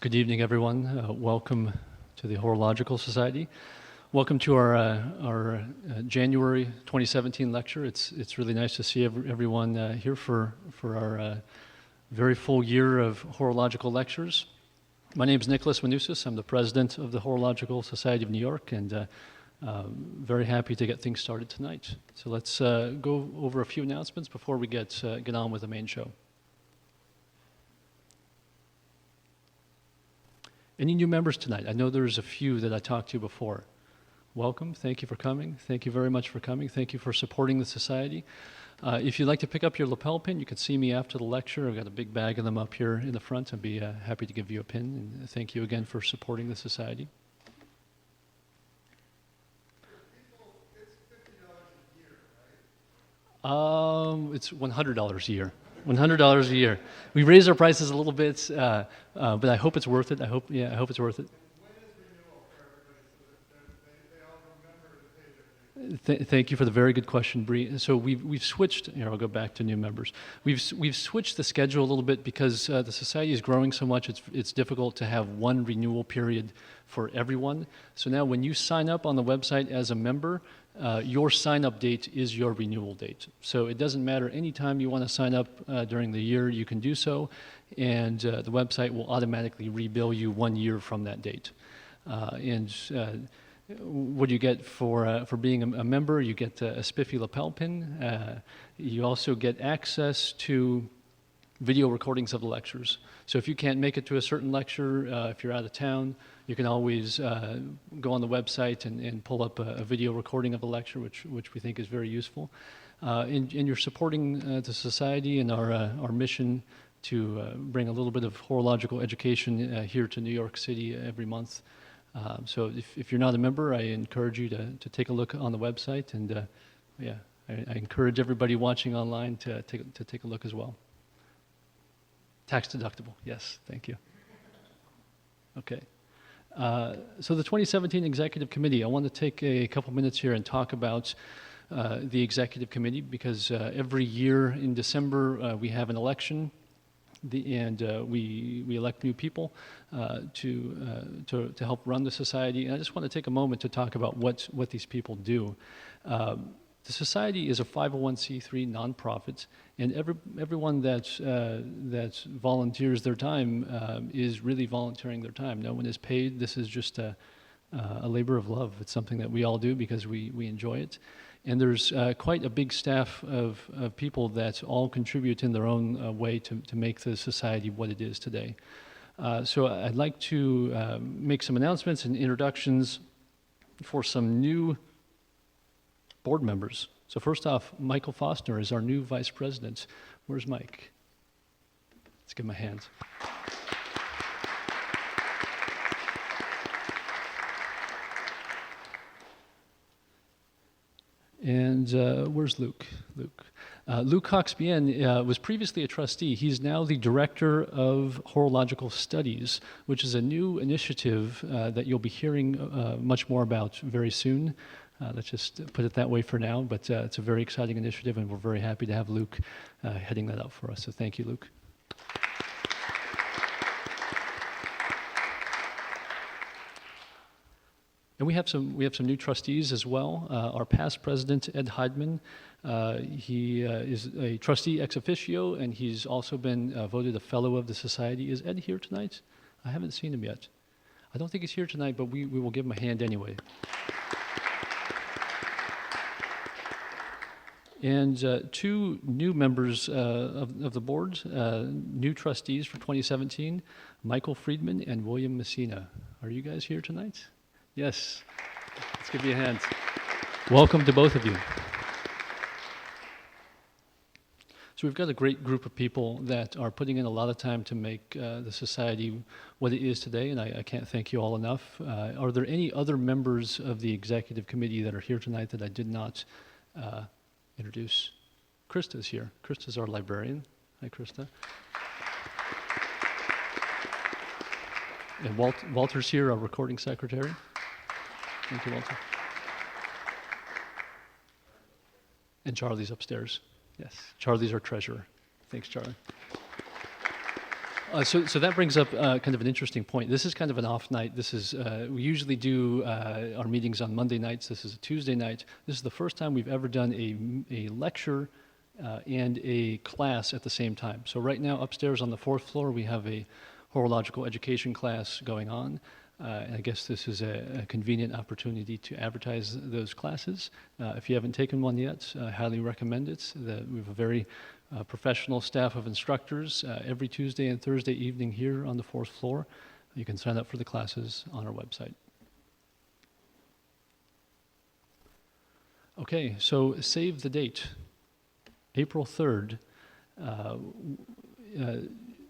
Good evening, everyone. Welcome to the Horological Society. Welcome to our January 2017 lecture. It's really nice to see everyone here for our very full year of horological lectures. My name is Nicholas Manousis. I'm the president of the Horological Society of New York, and very happy to get things started tonight. So let's go over a few announcements before we get on with the main show. Any new members tonight? I know there's a few that I talked to before. Welcome. Thank you for coming. Thank you very much for coming. Thank you for supporting the society. If you'd like to pick up your lapel pin, you can see me after the lecture. I've got a big bag of them up here in the front. I'd be happy to give you a pin. And thank you again for supporting the society. It's $100 a year. $100 a year. We raised our prices a little bit, but I hope it's worth it. I hope it's worth it. Thank you for the very good question, Bree. So we've switched. Here, I'll go back to new members. We've switched the schedule a little bit because the society is growing so much. It's difficult to have one renewal period for everyone. So now, when you sign up on the website as a member, your sign-up date is your renewal date. So it doesn't matter any time you want to sign up during the year, you can do so, and the website will automatically rebill you 1 year from that date. What do you get for being a member? You get a spiffy lapel pin. You also get access to video recordings of the lectures. So if you can't make it to a certain lecture, if you're out of town, you can always go on the website and pull up a video recording of the lecture, which we think is very useful. And you're supporting the society and our mission to bring a little bit of horological education here to New York City every month. So if you're not a member, I encourage you to take a look on the website, and I encourage everybody watching online to take a look as well. Tax deductible, yes, thank you. Okay. So the 2017 Executive Committee, I want to take a couple minutes here and talk about the Executive Committee, because every year in December we have an election, and we elect new people to help run the society. And I just want to take a moment to talk about what these people do. The society is a 501c3 nonprofit, and everyone that volunteers their time is really volunteering their time. No one is paid. This is just a labor of love. It's something that we all do because we enjoy it. And there's quite a big staff of people that all contribute in their own way to make the society what it is today. So I'd like to make some announcements and introductions for some new board members. So first off, Michael Foster is our new vice president. Where's Mike? Let's give him a hand. And where's Luke? Luke Hawksbien was previously a trustee. He's now the director of horological studies, which is a new initiative that you'll be hearing much more about very soon. Let's just put it that way for now, but it's a very exciting initiative, and we're very happy to have Luke heading that up for us. So thank you, Luke. And we have some new trustees as well. Our past president, Ed Heidman, he is a trustee ex officio, and he's also been voted a fellow of the society. Is Ed here tonight? I haven't seen him yet. I don't think he's here tonight, but we will give him a hand anyway. And two new members of the board, new trustees for 2017, Michael Friedman and William Messina. Are you guys here tonight? Yes. Let's give you a hand. Welcome to both of you. So we've got a great group of people that are putting in a lot of time to make the society what it is today, and I can't thank you all enough. Are there any other members of the executive committee that are here tonight that I did not introduce? Krista's here. Krista's our librarian. Hi, Krista. And Walter's here, our recording secretary. Thank you, Walter. And Charlie's upstairs. Yes, Charlie's our treasurer. Thanks, Charlie. So that brings up kind of an interesting point. This is kind of an off night. This is we usually do our meetings on Monday nights. This is a Tuesday night. This is the first time we've ever done a lecture and a class at the same time. So right now upstairs on the 4th floor we have a horological education class going on. And I guess this is a convenient opportunity to advertise those classes. If you haven't taken one yet, I highly recommend it. We have a very professional staff of instructors every Tuesday and Thursday evening here on the 4th floor. You can sign up for the classes on our website. Okay, so save the date, April 3rd.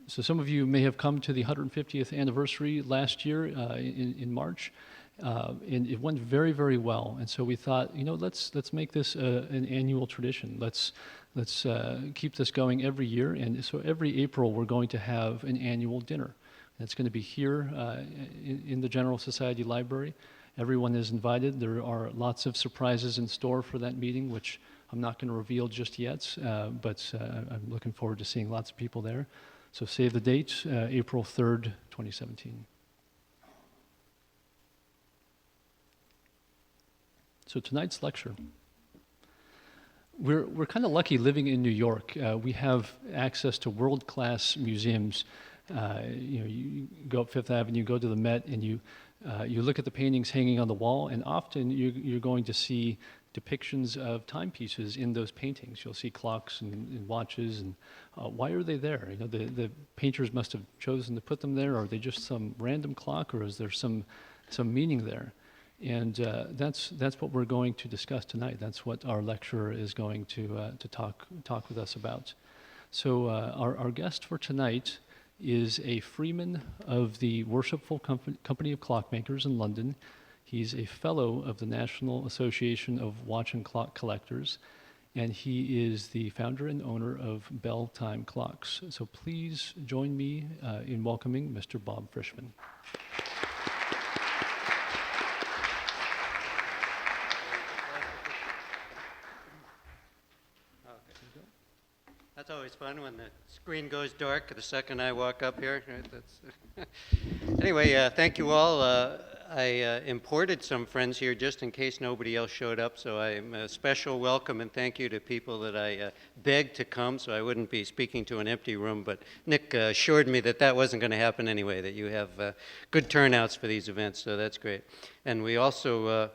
So some of you may have come to the 150th anniversary last year in March, and it went very, very well. And so we thought, let's make this an annual tradition. Let's keep this going every year. And so every April we're going to have an annual dinner. And it's going to be here in the General Society Library. Everyone is invited. There are lots of surprises in store for that meeting, which I'm not going to reveal just yet, but I'm looking forward to seeing lots of people there. So save the date, April 3rd, 2017. So tonight's lecture. We're kind of lucky living in New York. We have access to world-class museums. You go up Fifth Avenue, go to the Met, and you look at the paintings hanging on the wall, and often you're going to see depictions of timepieces in those paintings. You'll see clocks and watches, and why are they there? The painters must have chosen to put them there. Are they just some random clock, or is there some meaning there? And that's what we're going to discuss tonight. That's what our lecturer is going to talk with us about. So our guest for tonight is a freeman of the Worshipful Company of Clockmakers in London. He's a fellow of the National Association of Watch and Clock Collectors, and he is the founder and owner of Bell Time Clocks. So please join me in welcoming Mr. Bob Frishman. That's always fun when the screen goes dark the second I walk up here. Anyway, thank you all. I imported some friends here just in case nobody else showed up, so I'm a special welcome and thank you to people that I begged to come so I wouldn't be speaking to an empty room, but Nick assured me that that wasn't going to happen anyway, that you have good turnouts for these events, so that's great. And we also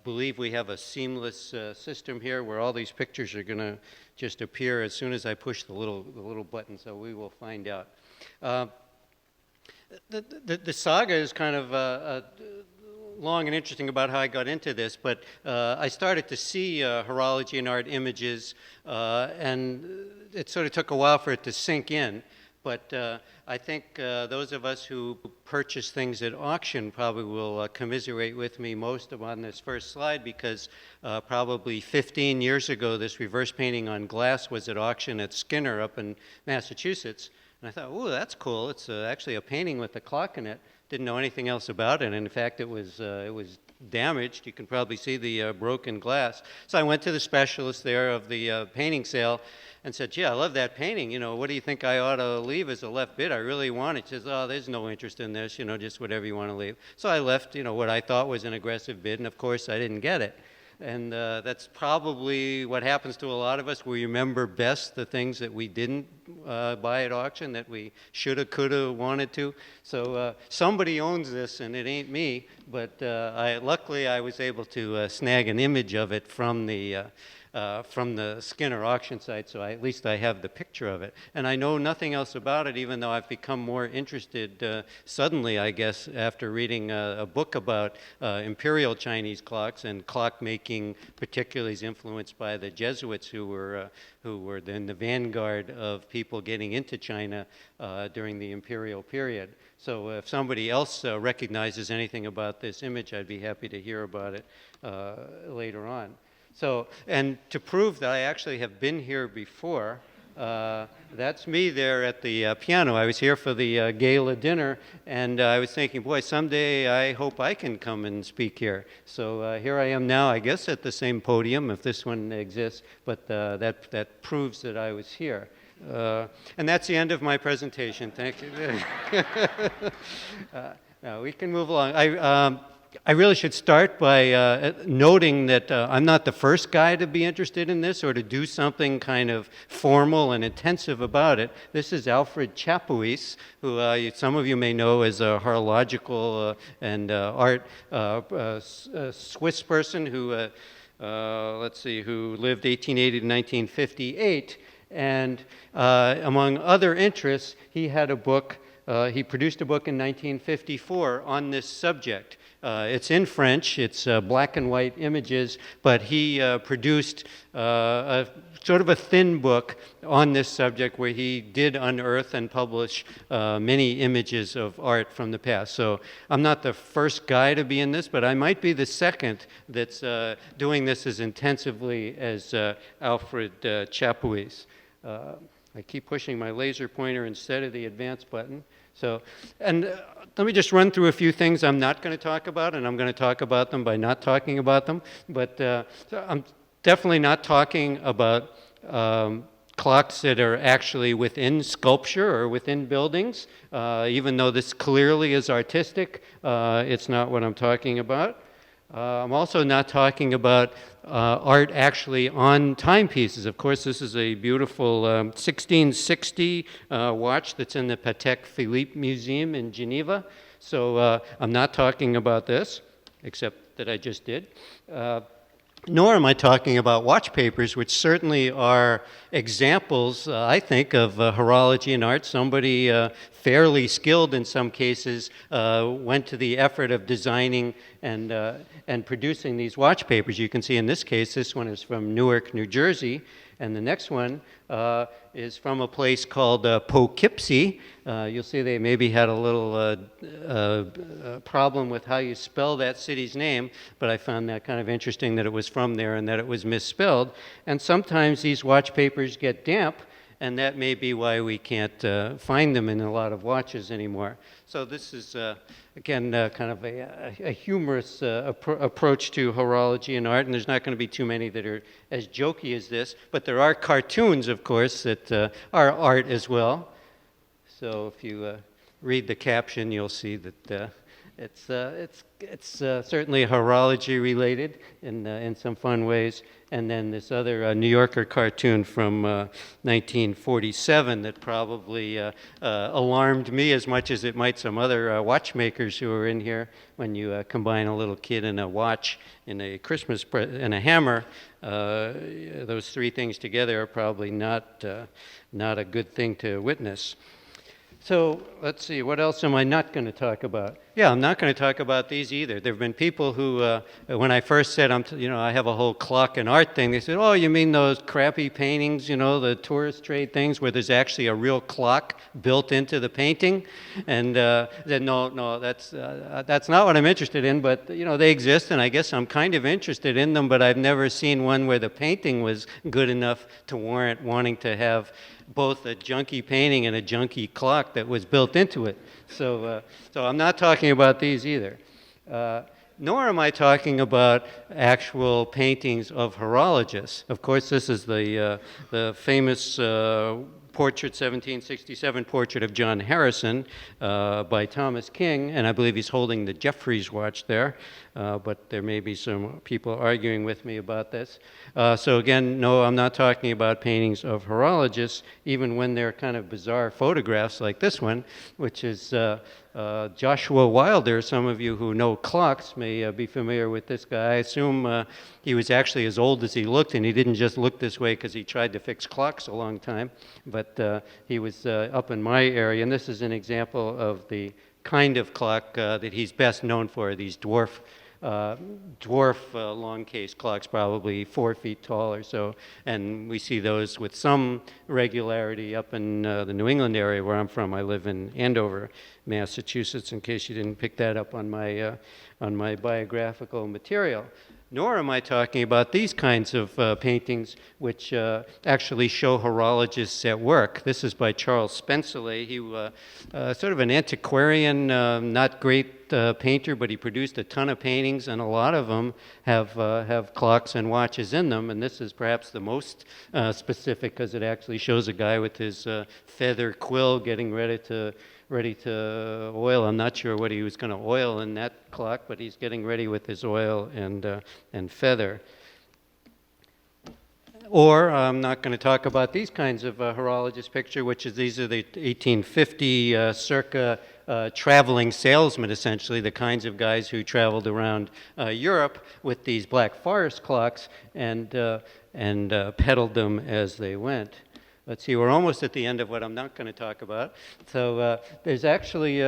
believe we have a seamless system here where all these pictures are going to just appear as soon as I push the little button, so we will find out. The saga is kind of long and interesting about how I got into this, but I started to see horology and art images, and it sort of took a while for it to sink in. But I think those of us who purchase things at auction probably will commiserate with me most on this first slide, because probably 15 years ago this reverse painting on glass was at auction at Skinner up in Massachusetts. And I thought, oh, that's cool. It's actually a painting with a clock in it. Didn't know anything else about it. And in fact, it was damaged. You can probably see the broken glass. So I went to the specialist there of the painting sale and said, "Yeah, I love that painting. What do you think I ought to leave as a left bid? I really want it." She says, "Oh, there's no interest in this, just whatever you want to leave." So I left, what I thought was an aggressive bid, and of course I didn't get it. And that's probably what happens to a lot of us. We remember best the things that we didn't buy at auction, that we shoulda, coulda, wanted to. So somebody owns this, and it ain't me. But luckily, I was able to snag an image of it from the Skinner auction site, so at least I have the picture of it. And I know nothing else about it, even though I've become more interested suddenly, I guess, after reading a book about imperial Chinese clocks and clockmaking, particularly influenced by the Jesuits who were in the vanguard of people getting into China during the imperial period. So if somebody else recognizes anything about this image, I'd be happy to hear about it later on. So, and to prove that I actually have been here before, that's me there at the piano. I was here for the gala dinner, and I was thinking, boy, someday I hope I can come and speak here. So here I am now, I guess at the same podium, if this one exists, but that proves that I was here. And that's the end of my presentation. Thank you. Now we can move along. I really should start by noting that I'm not the first guy to be interested in this or to do something kind of formal and intensive about it. This is Alfred Chappell, who some of you may know as a horological and art Swiss person who, let's see, who lived 1880 to 1958. And among other interests, he had a book, he produced a book in 1954 on this subject. It's in French, it's black and white images, but he produced a sort of a thin book on this subject where he did unearth and publish many images of art from the past. So I'm not the first guy to be in this, but I might be the second that's doing this as intensively as Alfred Chappell. I keep pushing my laser pointer instead of the advance button. So, and let me just run through a few things I'm not going to talk about, and I'm going to talk about them by not talking about them. But so I'm definitely not talking about clocks that are actually within sculpture or within buildings. Even though this clearly is artistic, it's not what I'm talking about. I'm also not talking about art actually on timepieces. Of course, this is a beautiful 1660 watch that's in the Patek Philippe Museum in Geneva. So I'm not talking about this, except that I just did. Nor am I talking about watch papers, which certainly are examples, I think, of horology and art. Somebody fairly skilled in some cases went to the effort of designing and producing these watch papers. You can see in this case, this one is from Newark, New Jersey, and the next one is from a place called Poughkeepsie. You'll see they maybe had a little problem with how you spell that city's name, but I found that kind of interesting that it was from there and that it was misspelled. And sometimes these watch papers get damp, and that may be why we can't find them in a lot of watches anymore. So this is, again, kind of a humorous approach to horology and art, and there's not going to be too many that are as jokey as this, but there are cartoons, of course, that are art as well. So if you read the caption, you'll see that it's certainly horology related in some fun ways. And then this other New Yorker cartoon from 1947 that probably alarmed me as much as it might some other watchmakers who are in here. When you combine a little kid and a watch and a Christmas and a hammer, those three things together are probably not a good thing to witness. So let's see, what else am I not going to talk about? Yeah, I'm not going to talk about these either. There have been people who, when I first said, I have a whole clock and art thing, they said, oh, you mean those crappy paintings, the tourist trade things where there's actually a real clock built into the painting? And said, no, that's not what I'm interested in, but, they exist, and I guess I'm kind of interested in them, but I've never seen one where the painting was good enough to warrant wanting to have both a junky painting and a junky clock that was built into it. So I'm not talking about these either. Nor am I talking about actual paintings of horologists. Of course, this is the famous portrait, 1767 portrait of John Harrison by Thomas King, and I believe he's holding the Jeffries watch there, but there may be some people arguing with me about this. So again, no, I'm not talking about paintings of horologists, even when they're kind of bizarre photographs like this one, which is Joshua Wilder. Some of you who know clocks may be familiar with this guy. I assume he was actually as old as he looked, and he didn't just look this way because he tried to fix clocks a long time, but he was up in my area, and this is an example of the kind of clock that he's best known for, these dwarf long case clocks, probably 4 feet tall or so, and we see those with some regularity up in the New England area where I'm from. I live in Andover, Massachusetts, in case you didn't pick that up on my biographical material. nor am I talking about these kinds of paintings, which actually show horologists at work. This is by Charles Spenceley. He sort of an antiquarian, not great painter, but he produced a ton of paintings, and a lot of them have clocks and watches in them. And this is perhaps the most specific, because it actually shows a guy with his feather quill getting ready to oil. I'm not sure what he was going to oil in that clock, but he's getting ready with his oil and feather. Or I'm not going to talk about these kinds of horologist picture, which is these are the 1850 circa traveling salesmen, essentially, the kinds of guys who traveled around Europe with these Black Forest clocks and peddled them as they went. Let's see, we're almost at the end of what I'm not going to talk about. So there's actually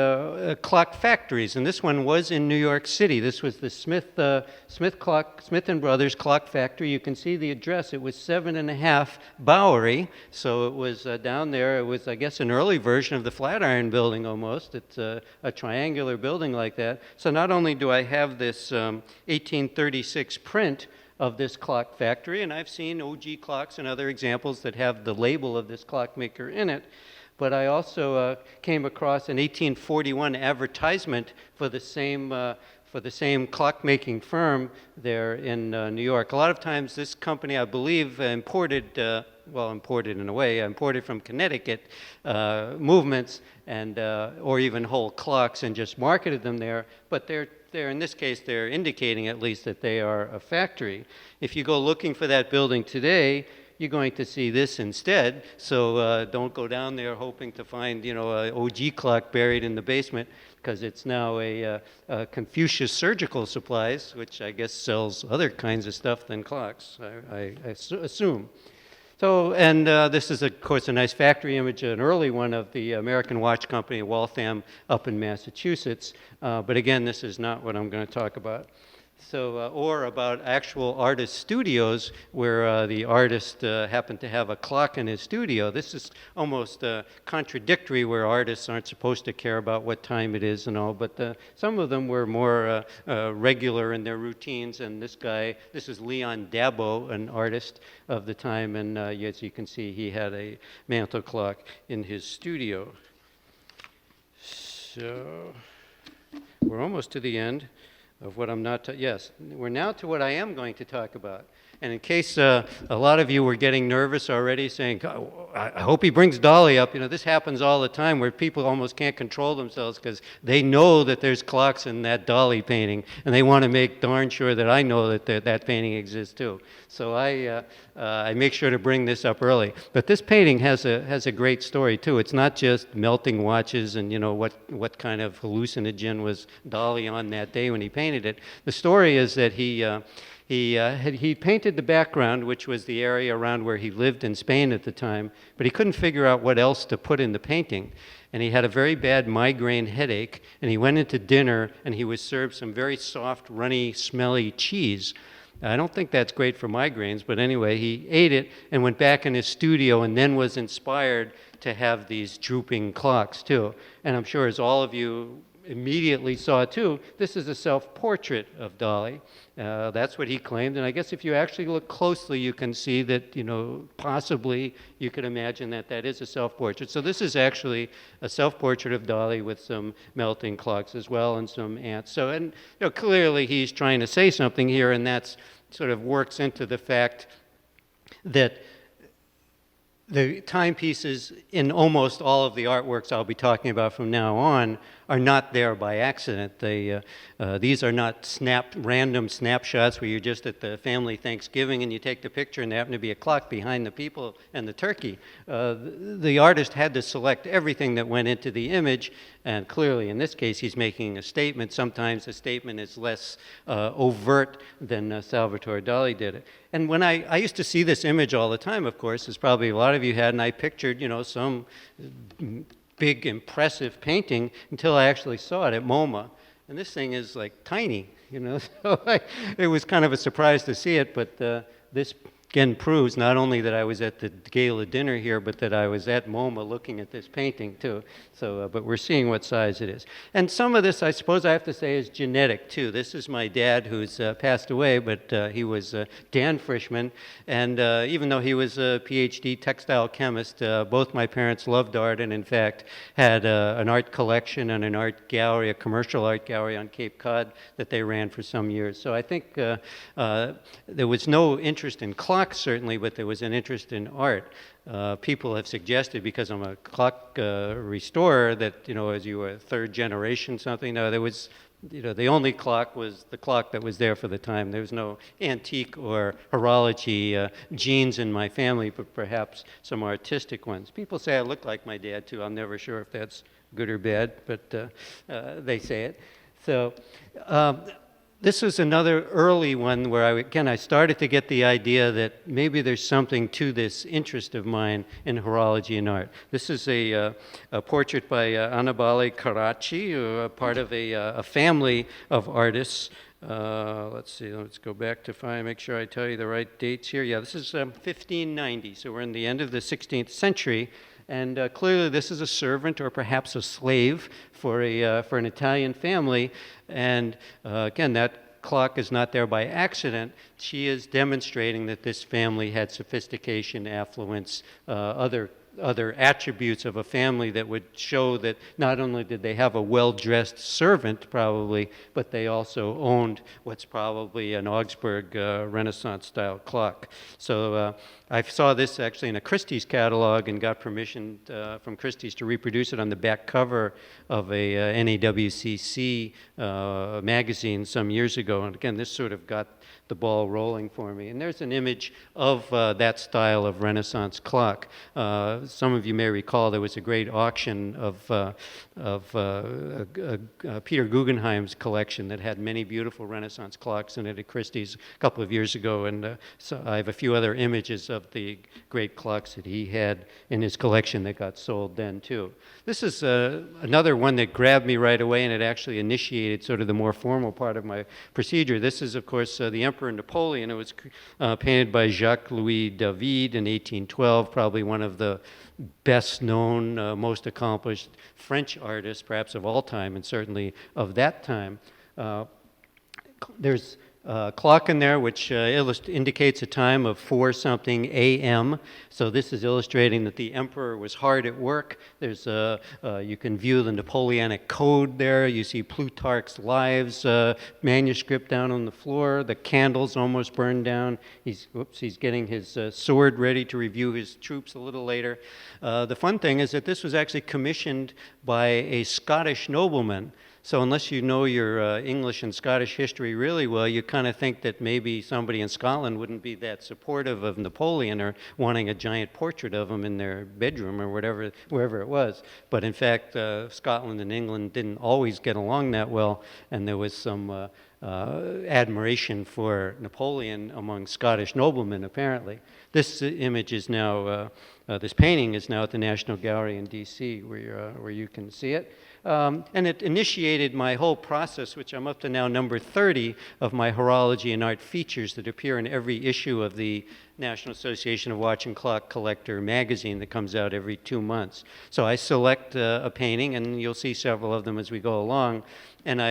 clock factories, and this one was in New York City. This was the Smith and Brothers Clock Factory. You can see the address. It was 7.5 Bowery, so it was down there. It was, I guess, an early version of the Flatiron Building almost. It's a triangular building like that. So not only do I have this 1836 print of this clock factory, and I've seen OG clocks and other examples that have the label of this clockmaker in it, but I also came across an 1841 advertisement for the same clockmaking firm there in New York. A lot of times this company, I believe, imported in a way, imported from Connecticut movements and or even whole clocks and just marketed them there, but they're in this case, they're indicating at least that they are a factory. If you go looking for that building today, you're going to see this instead. So don't go down there hoping to find, an OG clock buried in the basement, because it's now a Confucius Surgical Supplies, which I guess sells other kinds of stuff than clocks, I assume. So, and this is, of course, a nice factory image, an early one of the American Watch Company, Waltham, up in Massachusetts. But again, this is not what I'm going to talk about. So, or about actual artist studios where the artist happened to have a clock in his studio. This is almost contradictory, where artists aren't supposed to care about what time it is and all, but some of them were more regular in their routines. And this is Leon Dabo, an artist of the time, and as you can see, he had a mantle clock in his studio. So, we're almost to the end of what I'm not, yes, we're now to what I am going to talk about. And in case a lot of you were getting nervous already, saying, I hope he brings Dolly up. This happens all the time, where people almost can't control themselves because they know that there's clocks in that Dolly painting, and they want to make darn sure that I know that that painting exists too. So I make sure to bring this up early. But this painting has a great story too. It's not just melting watches and what kind of hallucinogen was Dolly on that day when he painted it. The story is that he painted the background, which was the area around where he lived in Spain at the time, but he couldn't figure out what else to put in the painting. And he had a very bad migraine headache, and he went into dinner, and he was served some very soft, runny, smelly cheese. I don't think that's great for migraines, but anyway, he ate it and went back in his studio, and then was inspired to have these drooping clocks too. And I'm sure, as all of you immediately saw too, this is a self-portrait of Dolly. That's what he claimed, and I guess if you actually look closely, you can see that, possibly you could imagine that that is a self-portrait. So this is actually a self-portrait of Dolly with some melting clocks as well, and some ants. So, and clearly he's trying to say something here, and that's sort of works into the fact that the timepieces in almost all of the artworks I'll be talking about from now on are not there by accident. These are not random snapshots where you're just at the family Thanksgiving and you take the picture and there happen to be a clock behind the people and the turkey. The artist had to select everything that went into the image, and clearly in this case he's making a statement. Sometimes the statement is less overt than Salvatore Dali did it. And when I used to see this image all the time, of course, as probably a lot of you had, and I pictured, some big, impressive painting until I actually saw it at MoMA. And this thing is like tiny, so it was kind of a surprise to see it, but this again proves not only that I was at the gala dinner here, but that I was at MoMA looking at this painting too. So, but we're seeing what size it is. And some of this, I suppose I have to say, is genetic too. This is my dad, who's passed away, but he was Dan Frishman. And even though he was a PhD textile chemist, both my parents loved art and in fact had an art collection and an art gallery, a commercial art gallery on Cape Cod that they ran for some years. So I think there was no interest in clocks certainly, but there was an interest in art. People have suggested, because I'm a clock restorer, that, as you were third generation something, no, there was, the only clock was the clock that was there for the time. There was no antique or horology genes in my family, but perhaps some artistic ones. People say I look like my dad too. I'm never sure if that's good or bad, but they say it. So this was another early one where I started to get the idea that maybe there's something to this interest of mine in horology and art. This is a portrait by Anatole Kurachi, part of a family of artists. Let's see, let's go back to make sure I tell you the right dates here. Yeah, this is 1590, so we're in the end of the 16th century. And clearly this is a servant or perhaps a slave for an Italian family. And again, that clock is not there by accident. She is demonstrating that this family had sophistication, affluence, other attributes of a family that would show that not only did they have a well-dressed servant, probably, but they also owned what's probably an Augsburg Renaissance-style clock. So I saw this actually in a Christie's catalog and got permission from Christie's to reproduce it on the back cover of a NAWCC magazine some years ago. And again, this sort of got the ball rolling for me. And there's an image of that style of Renaissance clock. Some of you may recall there was a great auction of Peter Guggenheim's collection that had many beautiful Renaissance clocks in it at Christie's a couple of years ago. And so I have a few other images of the great clocks that he had in his collection that got sold then too. This is another one that grabbed me right away, and it actually initiated sort of the more formal part of my procedure. This is, of course, the Emperor Napoleon. It was painted by JacquesLouis David in 1812, probably one of the best-known, most accomplished French artists, perhaps of all time, and certainly of that time. There's a clock in there which indicates a time of 4-something a.m. So this is illustrating that the emperor was hard at work. There's you can view the Napoleonic Code there. You see Plutarch's Lives manuscript down on the floor. The candles almost burned down. He's getting his sword ready to review his troops a little later. The fun thing is that this was actually commissioned by a Scottish nobleman. So unless you know your English and Scottish history really well, you kind of think that maybe somebody in Scotland wouldn't be that supportive of Napoleon or wanting a giant portrait of him in their bedroom or wherever it was. But in fact, Scotland and England didn't always get along that well, and there was some admiration for Napoleon among Scottish noblemen, apparently. This image is now, this painting is now at the National Gallery in D.C., where you can see it. And it initiated my whole process, which I'm up to now number 30 of my horology and art features that appear in every issue of the National Association of Watch and Clock Collector magazine that comes out every 2 months. So I select a painting, and you'll see several of them as we go along, and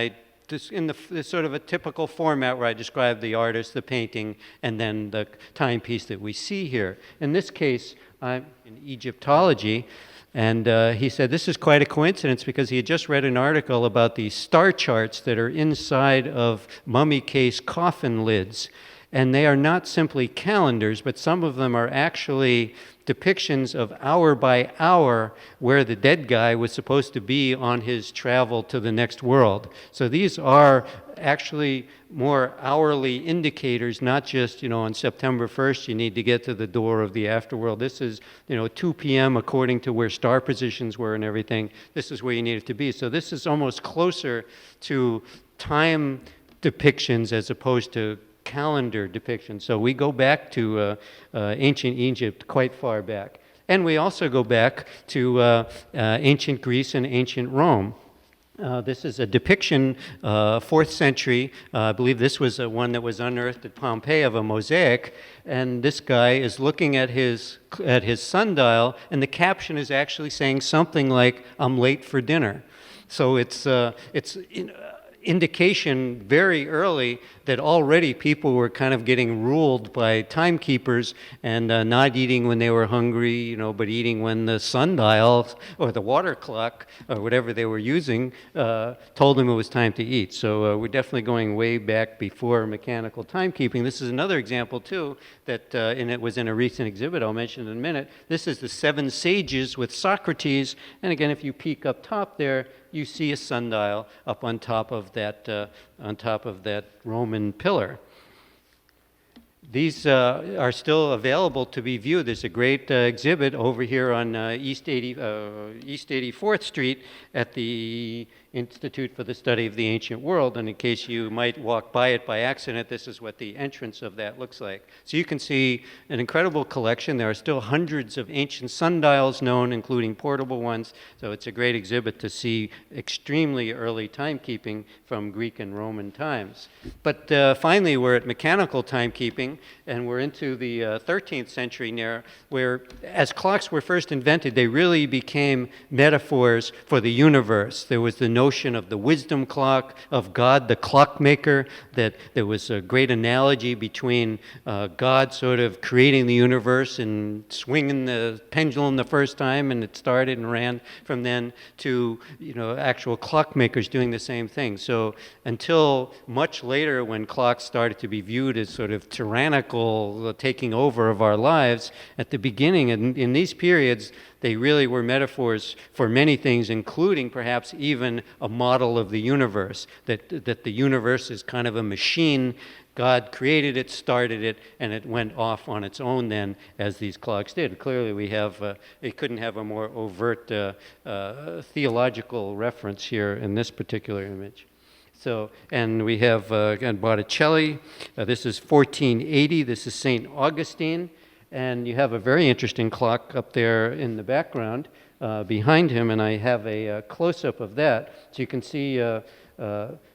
in the sort of a typical format where I describe the artist, the painting, and then the timepiece that we see here. In this case, I'm in Egyptology, and he said this is quite a coincidence because he had just read an article about the star charts that are inside of mummy case coffin lids. And they are not simply calendars, but some of them are actually depictions of hour by hour where the dead guy was supposed to be on his travel to the next world. So these are actually more hourly indicators, not just, on September 1st you need to get to the door of the afterworld. This is, 2 p.m. according to where star positions were and everything. This is where you need it to be. So this is almost closer to time depictions as opposed to calendar depictions. So we go back to ancient Egypt quite far back. And we also go back to ancient Greece and ancient Rome. This is a depiction, 4th century. I believe this was one that was unearthed at Pompeii of a mosaic. And this guy is looking at his sundial, and the caption is actually saying something like, "I'm late for dinner." So it's indication very early that already people were kind of getting ruled by timekeepers and not eating when they were hungry, but eating when the sundial or the water clock or whatever they were using told them it was time to eat. So we're definitely going way back before mechanical timekeeping. This is another example too that and it was in a recent exhibit I'll mention in a minute. This is the 7 sages with Socrates, and again, if you peek up top there, you see a sundial up on top of that Roman pillar. These are still available to be viewed. There's a great exhibit over here on East 84th Street at the Institute for the Study of the Ancient World, and in case you might walk by it by accident, this is what the entrance of that looks like. So you can see an incredible collection. There are still hundreds of ancient sundials known, including portable ones, so it's a great exhibit to see extremely early timekeeping from Greek and Roman times. But finally, we're at mechanical timekeeping, and we're into the 13th century now, where as clocks were first invented, they really became metaphors for the universe. There was the notion of the wisdom clock, of God, the clockmaker, that there was a great analogy between God sort of creating the universe and swinging the pendulum the first time, and it started and ran from then, to actual clockmakers doing the same thing. So until much later, when clocks started to be viewed as sort of tyrannical taking over of our lives, at the beginning, in these periods, they really were metaphors for many things, including perhaps even a model of the universe, that the universe is kind of a machine. God created it, started it, and it went off on its own then, as these clocks did. Clearly, we have, it couldn't have a more overt theological reference here in this particular image. So, and we have, again, Botticelli. This is 1480. This is St. Augustine. And you have a very interesting clock up there in the background behind him, and I have a close-up of that. So you can see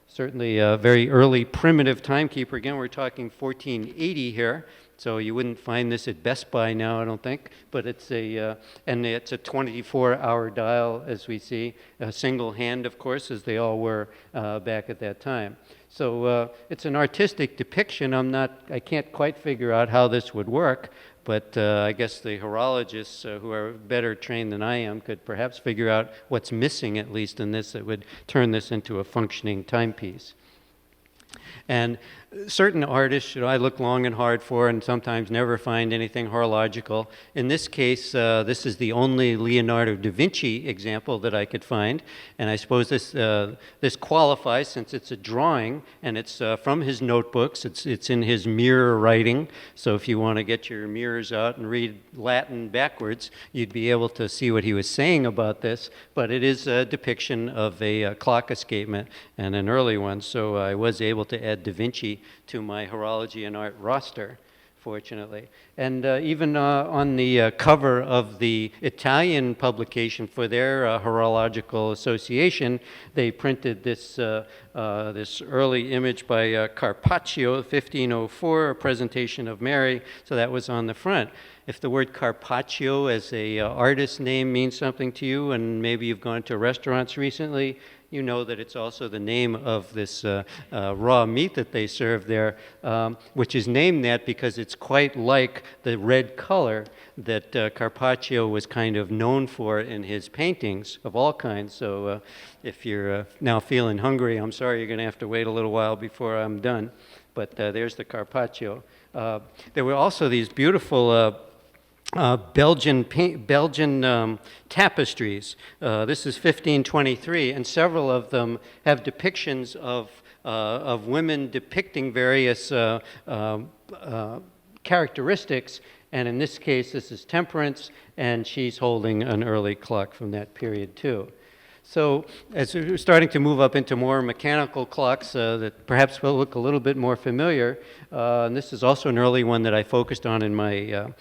certainly a very early primitive timekeeper. Again, we're talking 1480 here, so you wouldn't find this at Best Buy now, I don't think, but it's a 24-hour dial, as we see, a single hand, of course, as they all were back at that time. So it's an artistic depiction. I can't quite figure out how this would work, but I guess the horologists who are better trained than I am could perhaps figure out what's missing, at least in this, that would turn this into a functioning timepiece. And certain artists, I look long and hard for and sometimes never find anything horological. In this case, this is the only Leonardo da Vinci example that I could find, and I suppose this qualifies since it's a drawing and it's from his notebooks. It's in his mirror writing, so if you want to get your mirrors out and read Latin backwards, you'd be able to see what he was saying about this. But it is a depiction of a clock escapement, and an early one, so I was able to add Da Vinci to my horology and art roster, fortunately. And even on the cover of the Italian publication for their horological association, they printed this this early image by Carpaccio, 1504, a presentation of Mary, so that was on the front. If the word Carpaccio as a artist name means something to you, and maybe you've gone to restaurants recently, you know that it's also the name of this raw meat that they serve there, which is named that because it's quite like the red color that Carpaccio was kind of known for in his paintings of all kinds. So if you're now feeling hungry, I'm sorry, you're going to have to wait a little while before I'm done. But there's the Carpaccio. There were also these beautiful Belgian tapestries. This is 1523, and several of them have depictions of women depicting various characteristics. And in this case, this is Temperance, and she's holding an early clock from that period too. So as we're starting to move up into more mechanical clocks that perhaps will look a little bit more familiar, and this is also an early one that I focused on in my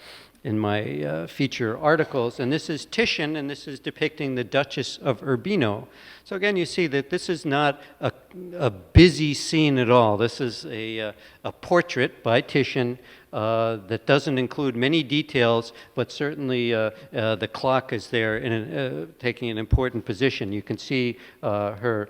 feature articles. And this is Titian, and this is depicting the Duchess of Urbino. So again, you see that this is not a busy scene at all. This is a portrait by Titian that doesn't include many details, but certainly the clock is there taking an important position. You can see her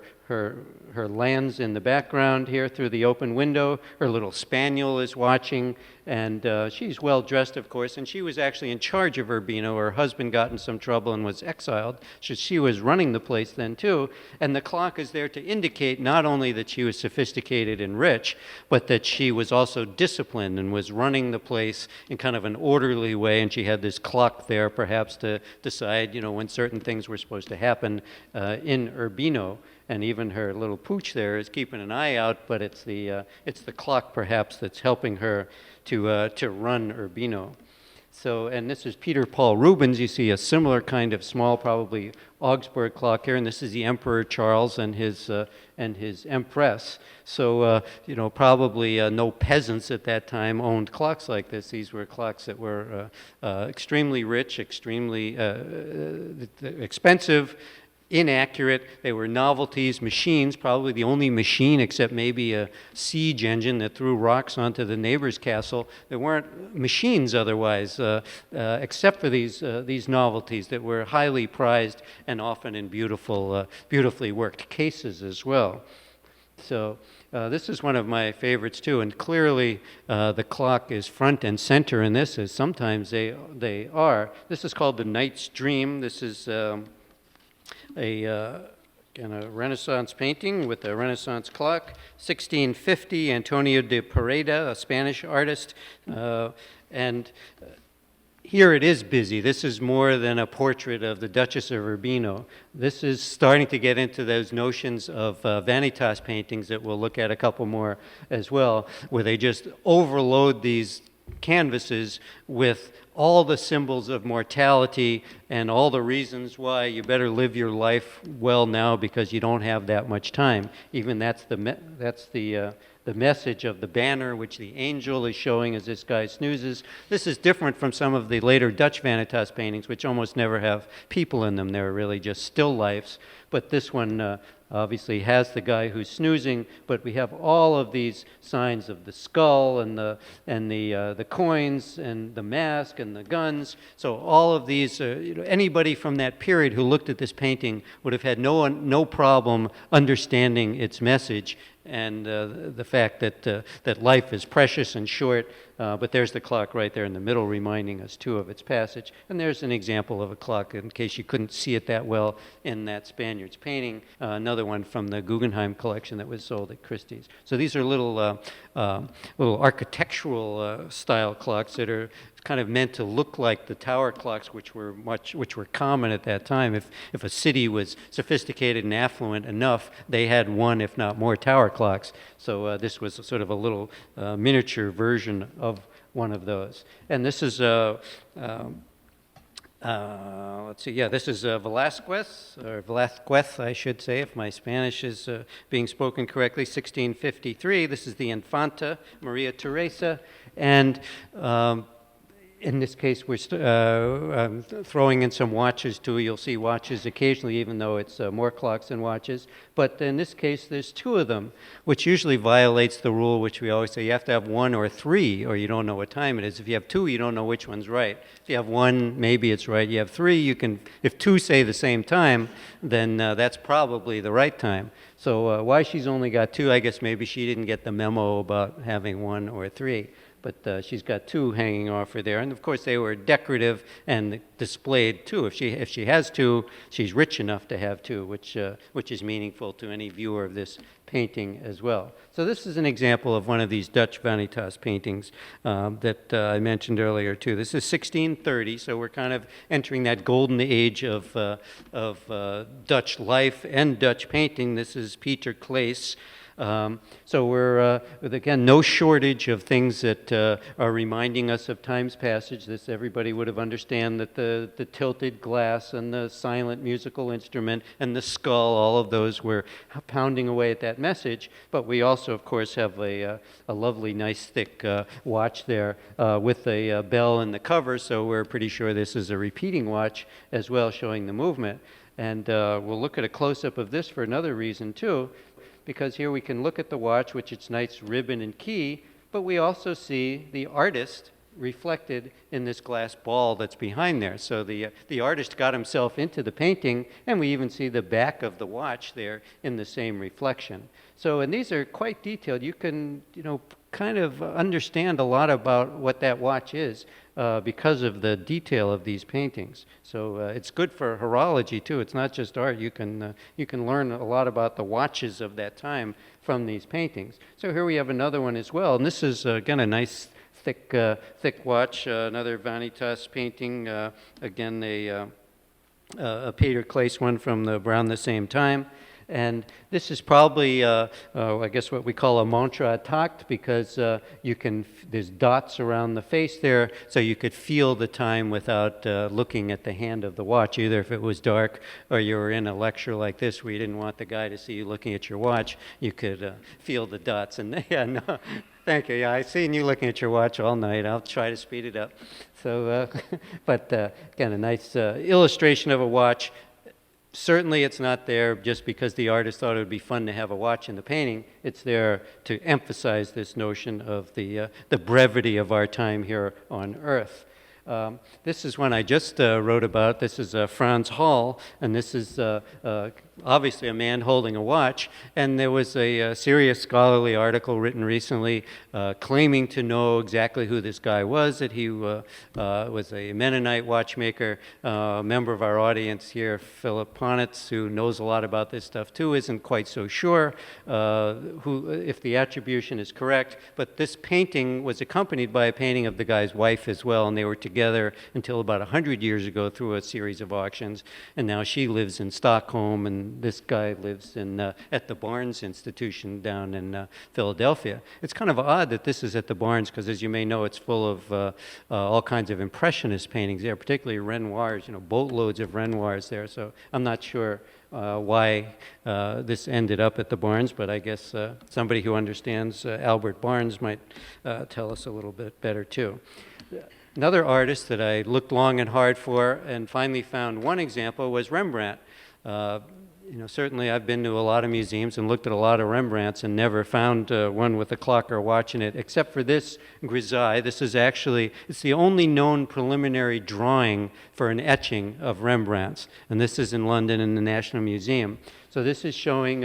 lens in the background here through the open window. Her little spaniel is watching, and she's well dressed, of course, and she was actually in charge of Urbino. Her husband got in some trouble and was exiled, so she was running the place then too, and the clock is there to indicate not only that she was sophisticated and rich, but that she was also disciplined and was running the place in kind of an orderly way, and she had this clock there perhaps to decide, when certain things were supposed to happen in Urbino. And even her little pooch there is keeping an eye out, but it's the clock perhaps that's helping her to run Urbino. So, and this is Peter Paul Rubens. You see a similar kind of small, probably Augsburg clock here, and this is the Emperor Charles and his Empress. So, probably no peasants at that time owned clocks like this. These were clocks that were extremely rich, extremely expensive, inaccurate. They were novelties, machines, probably the only machine except maybe a siege engine that threw rocks onto the neighbor's castle. There weren't machines otherwise, except for these novelties that were highly prized and often in beautifully worked cases as well. So this is one of my favorites too, and clearly the clock is front and center in this, as sometimes they are. This is called the Knight's Dream. This is a Renaissance painting with a Renaissance clock, 1650, Antonio de Pereda, a Spanish artist, and here it is busy. This is more than a portrait of the Duchess of Urbino. This is starting to get into those notions of vanitas paintings that we'll look at a couple more as well, where they just overload these canvases with all the symbols of mortality and all the reasons why you better live your life well now because you don't have that much time. Even that's the message of the banner, which the angel is showing as this guy snoozes. This is different from some of the later Dutch vanitas paintings, which almost never have people in them. They're really just still lifes. But this one obviously has the guy who's snoozing, but we have all of these signs of the skull and the coins and the mask and the guns. So all of these, anybody from that period who looked at this painting would have had no problem understanding its message and the fact that life is precious and short. But there's the clock right there in the middle reminding us too of its passage. And there's an example of a clock in case you couldn't see it that well in that Spaniard's painting. Another one from the Guggenheim collection that was sold at Christie's. So these are little architectural style clocks that are kind of meant to look like the tower clocks, which were common at that time. If a city was sophisticated and affluent enough, they had one, if not more, tower clocks. So this was sort of a little miniature version of one of those. And this is let's see, this is Velázquez, or Velázquez, I should say, if my Spanish is being spoken correctly, 1653. This is the Infanta Maria Teresa, and in this case, we're throwing in some watches too. You'll see watches occasionally, even though it's more clocks than watches. But in this case, there's two of them, which usually violates the rule, which we always say you have to have one or three, or you don't know what time it is. If you have two, you don't know which one's right. If you have one, maybe it's right. You have three, you can. If two say the same time, then that's probably the right time. So why she's only got two, I guess maybe she didn't get the memo about having one or three. But she's got two hanging off her there, and of course they were decorative and displayed too. If she has two, she's rich enough to have two, which is meaningful to any viewer of this painting as well. So this is an example of one of these Dutch vanitas paintings that I mentioned earlier too. This is 1630, so we're kind of entering that golden age of Dutch life and Dutch painting. This is Pieter Claes. So we're, again, no shortage of things that are reminding us of time's passage. This, everybody would have understand that the tilted glass and the silent musical instrument and the skull, all of those were pounding away at that message. But we also, of course, have a lovely, nice, thick watch there with a bell in the cover, so we're pretty sure this is a repeating watch as well, showing the movement. And we'll look at a close-up of this for another reason, too, because here we can look at the watch, which its nice ribbon and key, but we also see the artist reflected in this glass ball that's behind there. So the artist got himself into the painting, and we even see the back of the watch there in the same reflection. So, and these are quite detailed. You can, kind of understand a lot about what that watch is because of the detail of these paintings. So it's good for horology too. It's not just art. You can learn a lot about the watches of that time from these paintings. So here we have another one as well, and this is again a nice thick watch. Another Vanitas painting. Again, a Peter Claes one from around the same time. And this is probably, I guess, what we call a montre à tact, because there's dots around the face there, so you could feel the time without looking at the hand of the watch, either if it was dark or you were in a lecture like this where you didn't want the guy to see you looking at your watch. You could feel the dots. And yeah, no, thank you. Yeah, I've seen you looking at your watch all night. I'll try to speed it up. So, but again, a nice illustration of a watch. Certainly it's not there just because the artist thought it would be fun to have a watch in the painting. It's there to emphasize this notion of the brevity of our time here on Earth. This is one I just wrote about. This is Franz Hall, and this is obviously a man holding a watch. And there was a serious scholarly article written recently claiming to know exactly who this guy was, that he was a Mennonite watchmaker. A member of our audience here, Philip Ponitz, who knows a lot about this stuff too, isn't quite so sure if the attribution is correct. But this painting was accompanied by a painting of the guy's wife as well, and they were together until about 100 years ago through a series of auctions. And now she lives in Stockholm, and this guy lives at the Barnes Institution down in Philadelphia. It's kind of odd that this is at the Barnes, because as you may know, it's full of all kinds of Impressionist paintings there, particularly Renoirs, boatloads of Renoirs there. So I'm not sure why this ended up at the Barnes, but I guess somebody who understands Albert Barnes might tell us a little bit better too. Another artist that I looked long and hard for and finally found one example was Rembrandt. Certainly I've been to a lot of museums and looked at a lot of Rembrandts and never found one with a clock or watch in it, except for this grisaille. This is actually, it's the only known preliminary drawing for an etching of Rembrandt's, and this is in London in the National Museum. So this is showing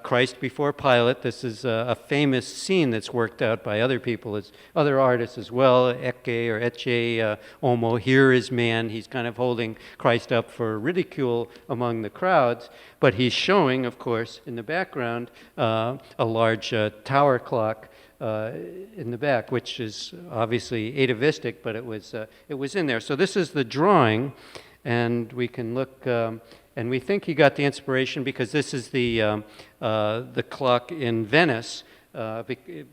Christ before Pilate. This is a famous scene that's worked out by other people, other artists as well. Ecce Homo, here is man. He's kind of holding Christ up for ridicule among the crowds, but he's showing, of course, in the background, a large tower clock in the back, which is obviously atavistic, but it was in there. So this is the drawing, and we can look. And we think he got the inspiration because this is the clock in Venice. The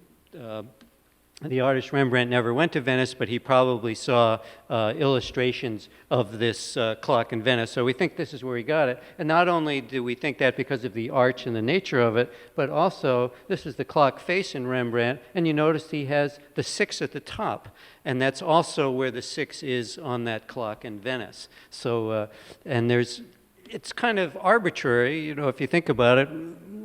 artist Rembrandt never went to Venice, but he probably saw illustrations of this clock in Venice. So we think this is where he got it. And not only do we think that because of the arch and the nature of it, but also this is the clock face in Rembrandt, and you notice he has the 6 at the top. And that's also where the 6 is on that clock in Venice. So, and it's kind of arbitrary, if you think about it.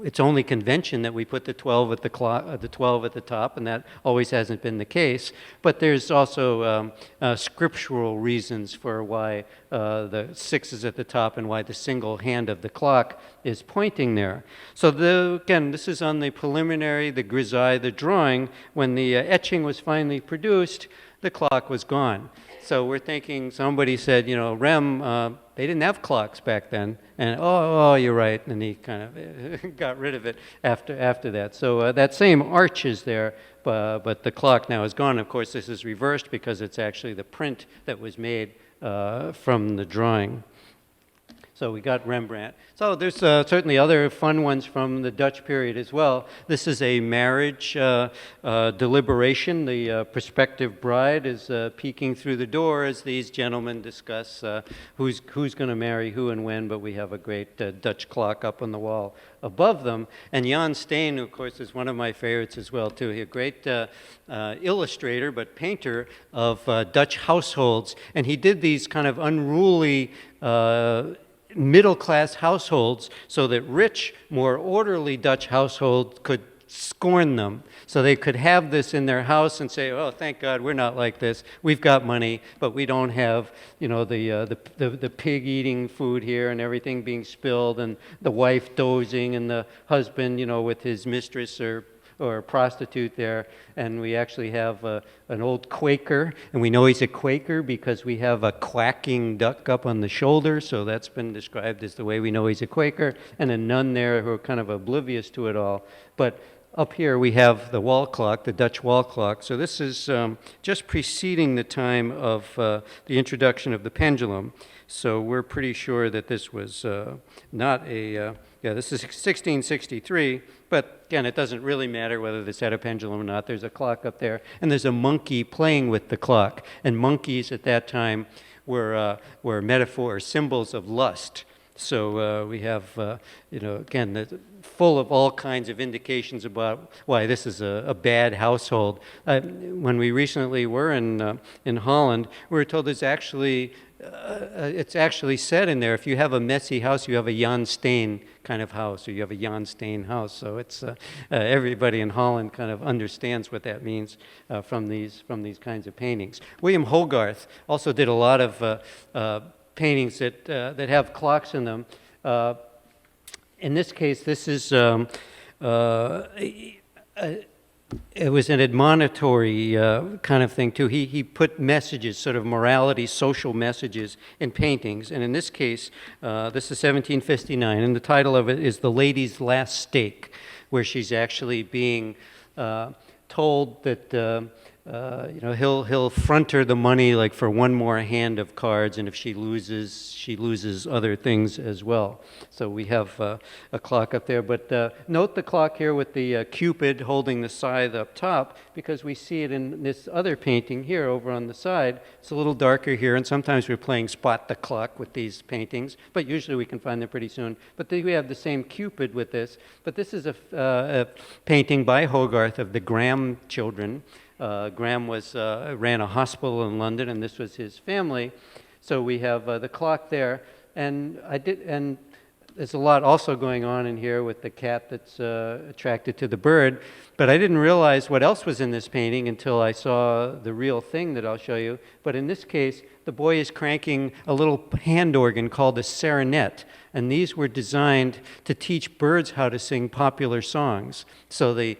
It's only convention that we put the 12 at the 12 at the top, and that always hasn't been the case. But there's also scriptural reasons for why the 6 is at the top and why the single hand of the clock is pointing there. So again, this is on the preliminary, the grisaille, the drawing. When the etching was finally produced, the clock was gone. So we're thinking, somebody said, Rem, they didn't have clocks back then. And, oh, you're right. And he kind of got rid of it after that. So that same arch is there, but the clock now is gone. Of course, this is reversed because it's actually the print that was made from the drawing. So we got Rembrandt. So there's certainly other fun ones from the Dutch period as well. This is a marriage deliberation. The prospective bride is peeking through the door as these gentlemen discuss who's going to marry who and when, but we have a great Dutch clock up on the wall above them. And Yoink Stain, who of course is one of my favorites as well too. He's a great illustrator but painter of Dutch households, and he did these kind of unruly middle-class households so that rich, more orderly Dutch households could scorn them. So they could have this in their house and say, oh, thank God we're not like this. We've got money, but we don't have, you know, the pig eating food here and everything being spilled and the wife dozing and the husband, you know, with his mistress or a prostitute there. And we actually have an old Quaker, and we know he's a Quaker because we have a quacking duck up on the shoulder, so that's been described as the way we know he's a Quaker, and a nun there who are kind of oblivious to it all. But up here we have the wall clock, the Dutch wall clock. So this is just preceding the time of the introduction of the pendulum. So we're pretty sure that this was not a, this is 1663, but again, it doesn't really matter whether this had a pendulum or not. There's a clock up there, and there's a monkey playing with the clock. And monkeys at that time were metaphors, symbols of lust. So we have, you know, again, full of all kinds of indications about why this is a bad household. When we recently were in Holland, we were told it's actually said in there, if you have a messy house, you have a Yoink Stain kind of house, or you have a Yoink Stain house. So it's everybody in Holland kind of understands what that means from these kinds of paintings. William Hogarth also did a lot of paintings that have clocks in them. In this case, this is it was an admonitory kind of thing too. He put messages, sort of morality, social messages in paintings. And in this case, this is 1759, and the title of it is "The Lady's Last Stake," where she's actually being told that you know, he'll front her the money like for one more hand of cards, and if she loses other things as well. So we have a clock up there, but note the clock here with the Cupid holding the scythe up top, because we see it in this other painting here over on the side. It's a little darker here, and sometimes we're playing spot the clock with these paintings, but usually we can find them pretty soon. But we have the same Cupid with this, but this is a painting by Hogarth of the Graham children. Graham ran a hospital in London, and this was his family. So we have the clock there, and there's a lot also going on in here with the cat that's attracted to the bird. But I didn't realize what else was in this painting until I saw the real thing that I'll show you. But in this case, the boy is cranking a little hand organ called a sarinet. And these were designed to teach birds how to sing popular songs. So the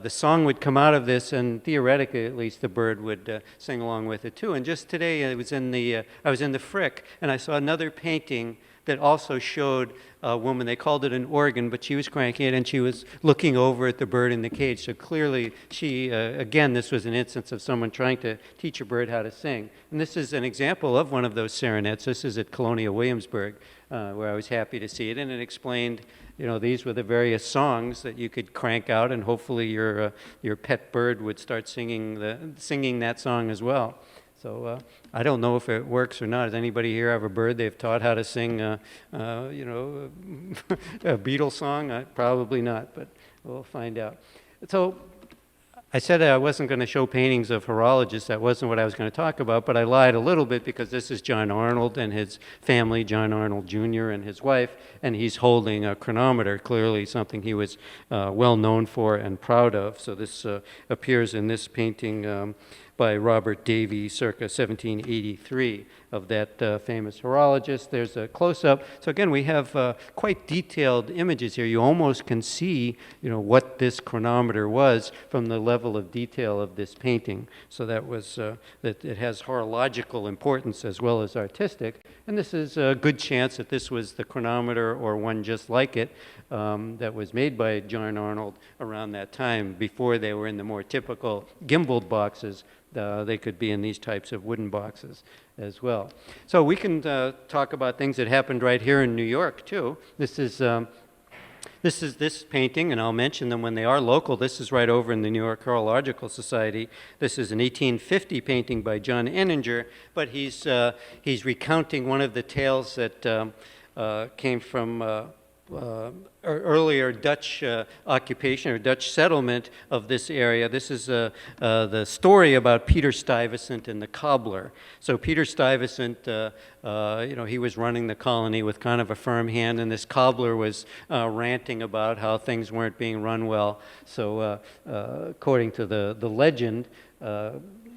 song would come out of this, and theoretically, at least, the bird would sing along with it too. And just today, I was in the Frick, and I saw another painting that also showed a woman. They called it an organ, but she was cranking it, and she was looking over at the bird in the cage. So clearly, she, again, this was an instance of someone trying to teach a bird how to sing. And this is an example of one of those serenets. This is at Colonial Williamsburg, where I was happy to see it, and it explained, you know, these were the various songs that you could crank out, and hopefully your pet bird would start singing that song as well. So I don't know if it works or not. Does anybody here have a bird they've taught how to sing, you know, a Beatles song? Probably not, but we'll find out. So I said I wasn't going to show paintings of horologists. That wasn't what I was going to talk about, but I lied a little bit because this is John Arnold and his family, John Arnold Jr. and his wife, and he's holding a chronometer, clearly something he was well known for and proud of. So this appears in this painting by Robert Davy, circa 1783, of that famous horologist. There's a close-up. So again, we have quite detailed images here. You almost can see, you know, what this chronometer was from the level of detail of this painting. So that was that it has horological importance as well as artistic. And this is a good chance that this was the chronometer or one just like it that was made by John Arnold around that time, before they were in the more typical gimbaled boxes they could be in these types of wooden boxes as well. So we can talk about things that happened right here in New York too. This is this painting, and I'll mention them when they are local. This is right over in the New York Horological Society. This is an 1850 painting by John Enninger, but he's recounting one of the tales that came from earlier Dutch occupation or Dutch settlement of this area. This is the story about Peter Stuyvesant and the cobbler. So Peter Stuyvesant, he was running the colony with kind of a firm hand, and this cobbler was ranting about how things weren't being run well. So according to the legend,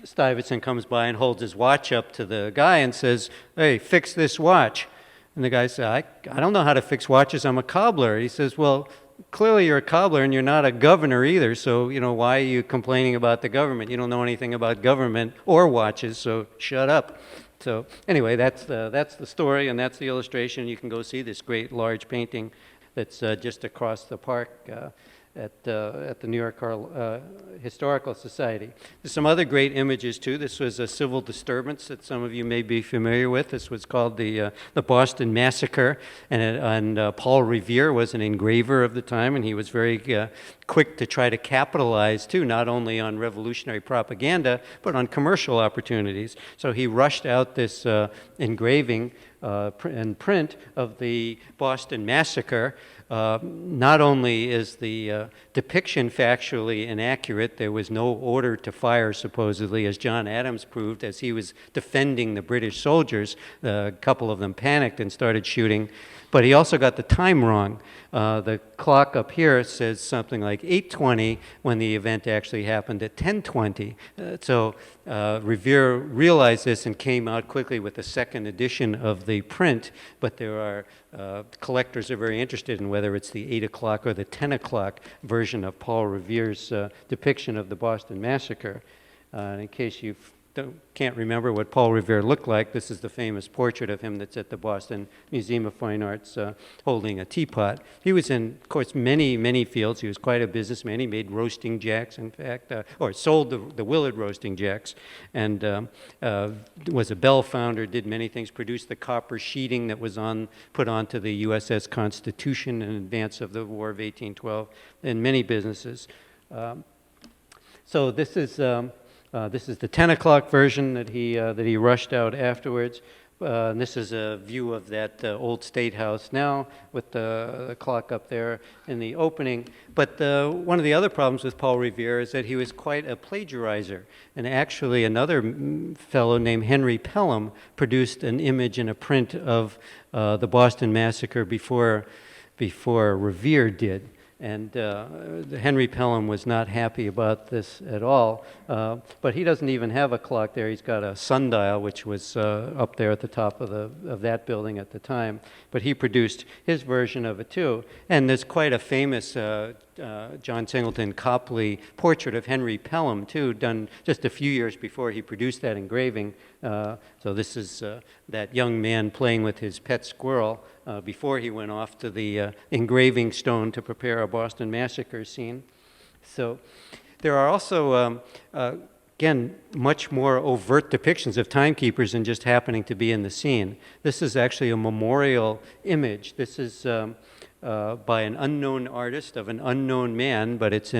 Stuyvesant comes by and holds his watch up to the guy and says, "Hey, fix this watch." And the guy said, I don't know how to fix watches, I'm a cobbler. He says, well, clearly you're a cobbler and you're not a governor either, so, why are you complaining about the government? You don't know anything about government or watches, so shut up. So anyway, that's the story and that's the illustration. You can go see this great large painting that's just across the park at the New York Historical Society. There's some other great images too. This was a civil disturbance that some of you may be familiar with. This was called the Boston Massacre, and Paul Revere was an engraver of the time, and he was very quick to try to capitalize too, not only on revolutionary propaganda, but on commercial opportunities. So he rushed out this engraving and print of the Boston Massacre. Not only is the depiction factually inaccurate, there was no order to fire, supposedly, as John Adams proved, as he was defending the British soldiers. A couple of them panicked and started shooting. But he also got the time wrong. The clock up here says something like 8:20 when the event actually happened at 10:20. So Revere realized this and came out quickly with a second edition of the print, but there are collectors are very interested in whether it's the 8 o'clock or the 10 o'clock version of Paul Revere's depiction of the Boston Massacre. And in case you can't remember what Paul Revere looked like, this is the famous portrait of him that's at the Boston Museum of Fine Arts holding a teapot. He was in, of course, many fields. He was quite a businessman. He made roasting jacks, in fact, or sold the Willard roasting jacks, and was a bell founder, did many things, produced the copper sheeting that was put onto the USS Constitution in advance of the War of 1812, and many businesses. So this is the 10 o'clock version that he rushed out afterwards. And this is a view of that old State House now with the clock up there in the opening. But one of the other problems with Paul Revere is that he was quite a plagiarizer. And actually another fellow named Henry Pelham produced an image and a print of the Boston Massacre before Revere did. And Henry Pelham was not happy about this at all, but he doesn't even have a clock there. He's got a sundial, which was up there at the top of that building at the time. But he produced his version of it too. And there's quite a famous John Singleton Copley portrait of Henry Pelham too, done just a few years before he produced that engraving. So this is that young man playing with his pet squirrel before he went off to the engraving stone to prepare a Boston Massacre scene. So there are also, again, much more overt depictions of timekeepers than just happening to be in the scene. This is actually a memorial image. This is by an unknown artist of an unknown man, but it's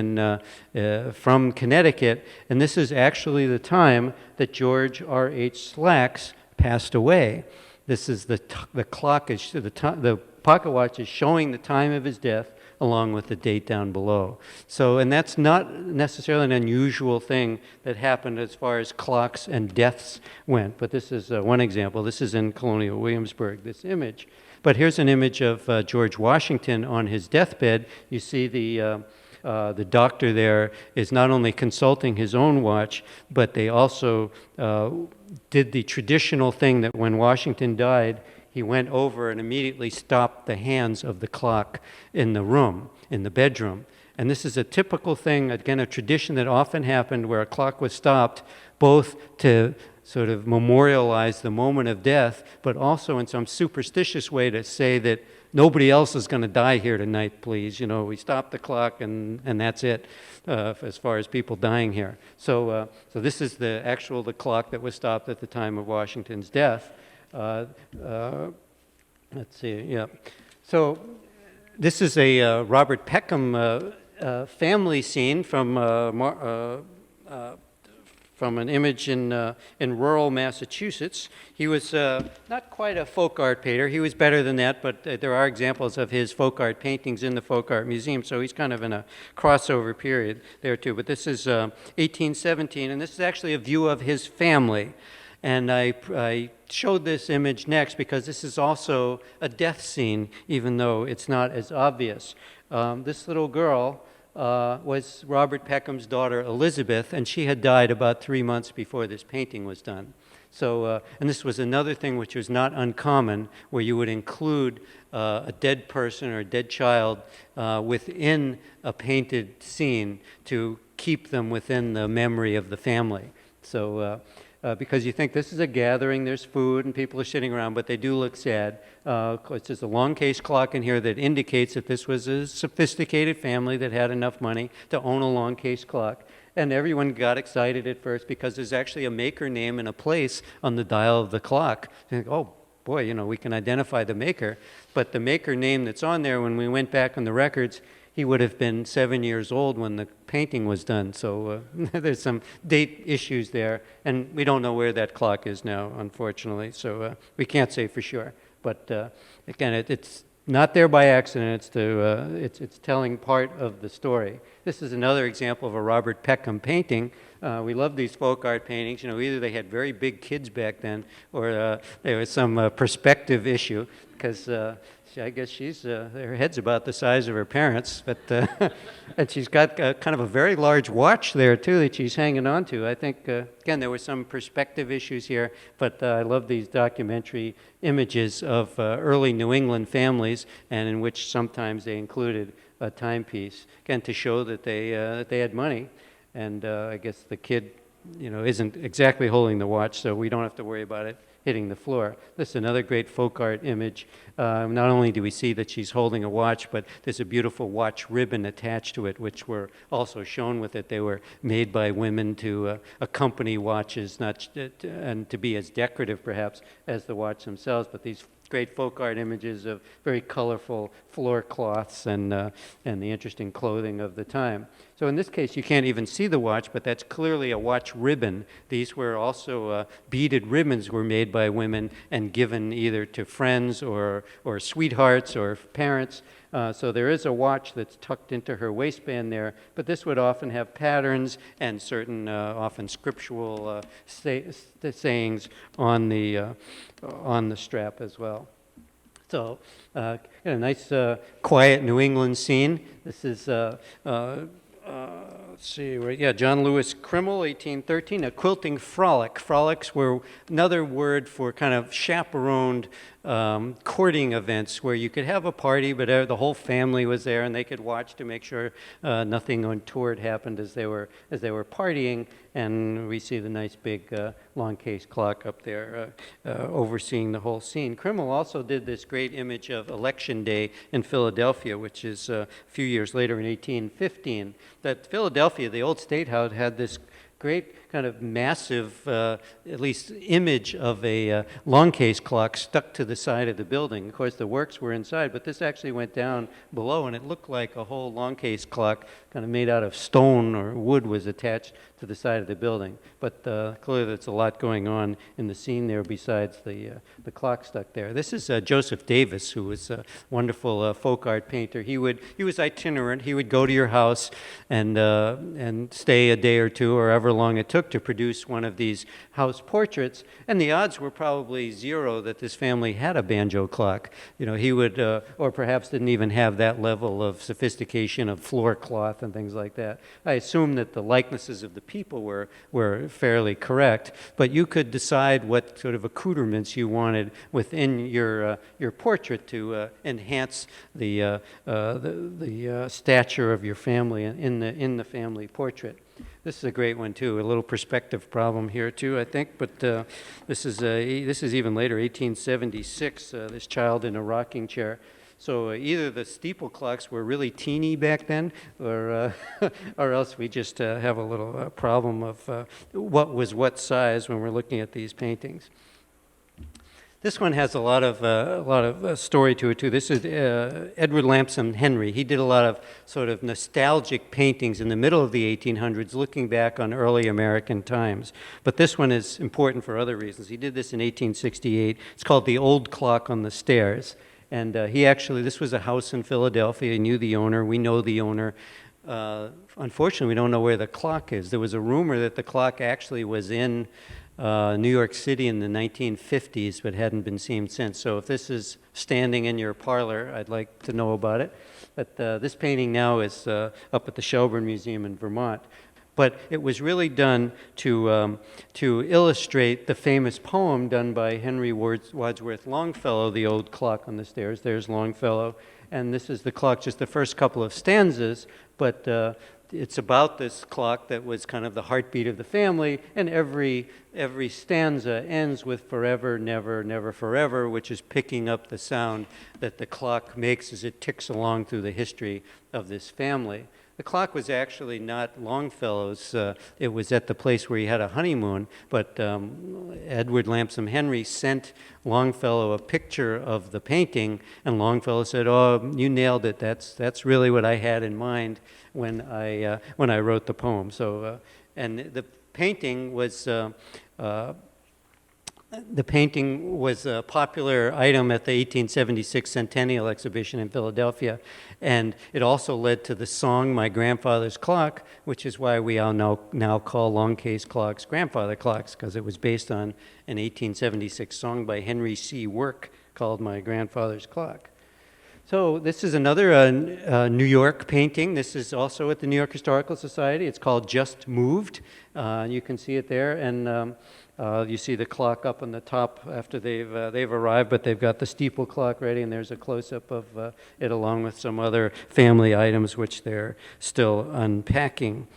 from Connecticut, and this is actually the time that George R.H. Slacks passed away. This is the clock, the pocket watch is showing the time of his death along with the date down below. So, and that's not necessarily an unusual thing that happened as far as clocks and deaths went, but this is one example. This is in Colonial Williamsburg, this image. But here's an image of George Washington on his deathbed. You see the doctor there is not only consulting his own watch, but they also did the traditional thing that when Washington died, he went over and immediately stopped the hands of the clock in the room, in the bedroom. And this is a typical thing, again, a tradition that often happened where a clock was stopped, both to sort of memorialize the moment of death, but also in some superstitious way to say that nobody else is going to die here tonight, please. We stop the clock and that's it as far as people dying here. So this is the clock that was stopped at the time of Washington's death. Let's see, yeah. So this is a Robert Peckham family scene from an image in rural Massachusetts. He was not quite a folk art painter. He was better than that, but there are examples of his folk art paintings in the Folk Art Museum, so he's kind of in a crossover period there too. But this is 1817, and this is actually a view of his family. And I showed this image next because this is also a death scene, even though it's not as obvious. This little girl was Robert Peckham's daughter, Elizabeth, and she had died about 3 months before this painting was done. So, and this was another thing which was not uncommon, where you would include a dead person or a dead child within a painted scene to keep them within the memory of the family. So, because you think this is a gathering, there's food and people are sitting around, but they do look sad. It's just a long case clock in here that indicates that this was a sophisticated family that had enough money to own a long case clock. And everyone got excited at first because there's actually a maker name and a place on the dial of the clock. You think, oh boy, we can identify the maker. But the maker name that's on there, when we went back on the records, he would have been 7 years old when the painting was done. So there's some date issues there. And we don't know where that clock is now, unfortunately. So we can't say for sure. But again, it's not there by accident. It's telling part of the story. This is another example of a Robert Peckham painting. We love these folk art paintings. Either they had very big kids back then, or there was some perspective issue, because I guess her head's about the size of her parents, but and she's got kind of a very large watch there too that she's hanging on to. I think again there were some perspective issues here, but I love these documentary images of early New England families, and in which sometimes they included a timepiece, again to show that they had money, and I guess the kid isn't exactly holding the watch, so we don't have to worry about it hitting the floor. This is another great folk art image. Not only do we see that she's holding a watch, but there's a beautiful watch ribbon attached to it, which were also shown with it. They were made by women to accompany watches, and to be as decorative perhaps as the watch themselves, but these great folk art images of very colorful floor cloths and the interesting clothing of the time. So in this case, you can't even see the watch, but that's clearly a watch ribbon. These were also beaded ribbons were made by women and given either to friends or sweethearts or parents. So there is a watch that's tucked into her waistband there, but this would often have patterns and certain often scriptural sayings on the strap as well. So a nice quiet New England scene. This is let's see, John Lewis Krimmel, 1813, a quilting frolic. Frolics were another word for kind of chaperoned courting events where you could have a party, but the whole family was there and they could watch to make sure nothing untoward happened as they were partying. And we see the nice big long case clock up there overseeing the whole scene. Krimmel also did this great image of Election Day in Philadelphia, which is a few years later in 1815. That Philadelphia, the old State House, had this great kind of massive, at least image of a long case clock stuck to the side of the building. Of course, the works were inside, but this actually went down below, and it looked like a whole long case clock kind of made out of stone or wood was attached to the side of the building. But clearly there's a lot going on in the scene there besides the clock stuck there. This is Joseph Davis, who was a wonderful folk art painter. He was itinerant. He would go to your house and stay a day or two or however long it took to produce one of these house portraits, and the odds were probably zero that this family had a banjo clock. He would, or perhaps didn't even have that level of sophistication of floor cloth and things like that. I assume that the likenesses of the people were fairly correct, but you could decide what sort of accoutrements you wanted within your portrait to enhance the stature of your family in the family portrait. This is a great one too. A little perspective problem here too, I think. But this is even later, 1876. This child in a rocking chair. So either the steeple clocks were really teeny back then, or or else we just have a little problem of what was what size when we're looking at these paintings. This one has a lot of story to it too. This is Edward Lamson Henry. He did a lot of sort of nostalgic paintings in the middle of the 1800s, looking back on early American times. But this one is important for other reasons. He did this in 1868. It's called The Old Clock on the Stairs. And this was a house in Philadelphia. He knew the owner. We know the owner. Unfortunately, we don't know where the clock is. There was a rumor that the clock actually was in New York City in the 1950s, but hadn't been seen since. So if this is standing in your parlor, I'd like to know about it. But this painting now is up at the Shelburne Museum in Vermont. But it was really done to illustrate the famous poem done by Henry Wadsworth Longfellow, The Old Clock on the Stairs. There's Longfellow. And this is the clock, just the first couple of stanzas, but it's about this clock that was kind of the heartbeat of the family, and every stanza ends with forever, never, never, forever, which is picking up the sound that the clock makes as it ticks along through the history of this family. The clock was actually not Longfellow's. It was at the place where he had a honeymoon, but Edward Lamson Henry sent Longfellow a picture of the painting, and Longfellow said, "Oh, you nailed it. That's really what I had in mind when I wrote the poem." So, and the painting was a popular item at the 1876 Centennial Exhibition in Philadelphia, and it also led to the song "My Grandfather's Clock," which is why we all now call long case clocks grandfather clocks, because it was based on an 1876 song by Henry C. Work called "My Grandfather's Clock." So this is another New York painting. This is also at the New York Historical Society. It's called "Just Moved." You can see it there, and you see the clock up on the top after they've arrived, but they've got the steeple clock ready, and there's a close-up of it along with some other family items which they're still unpacking.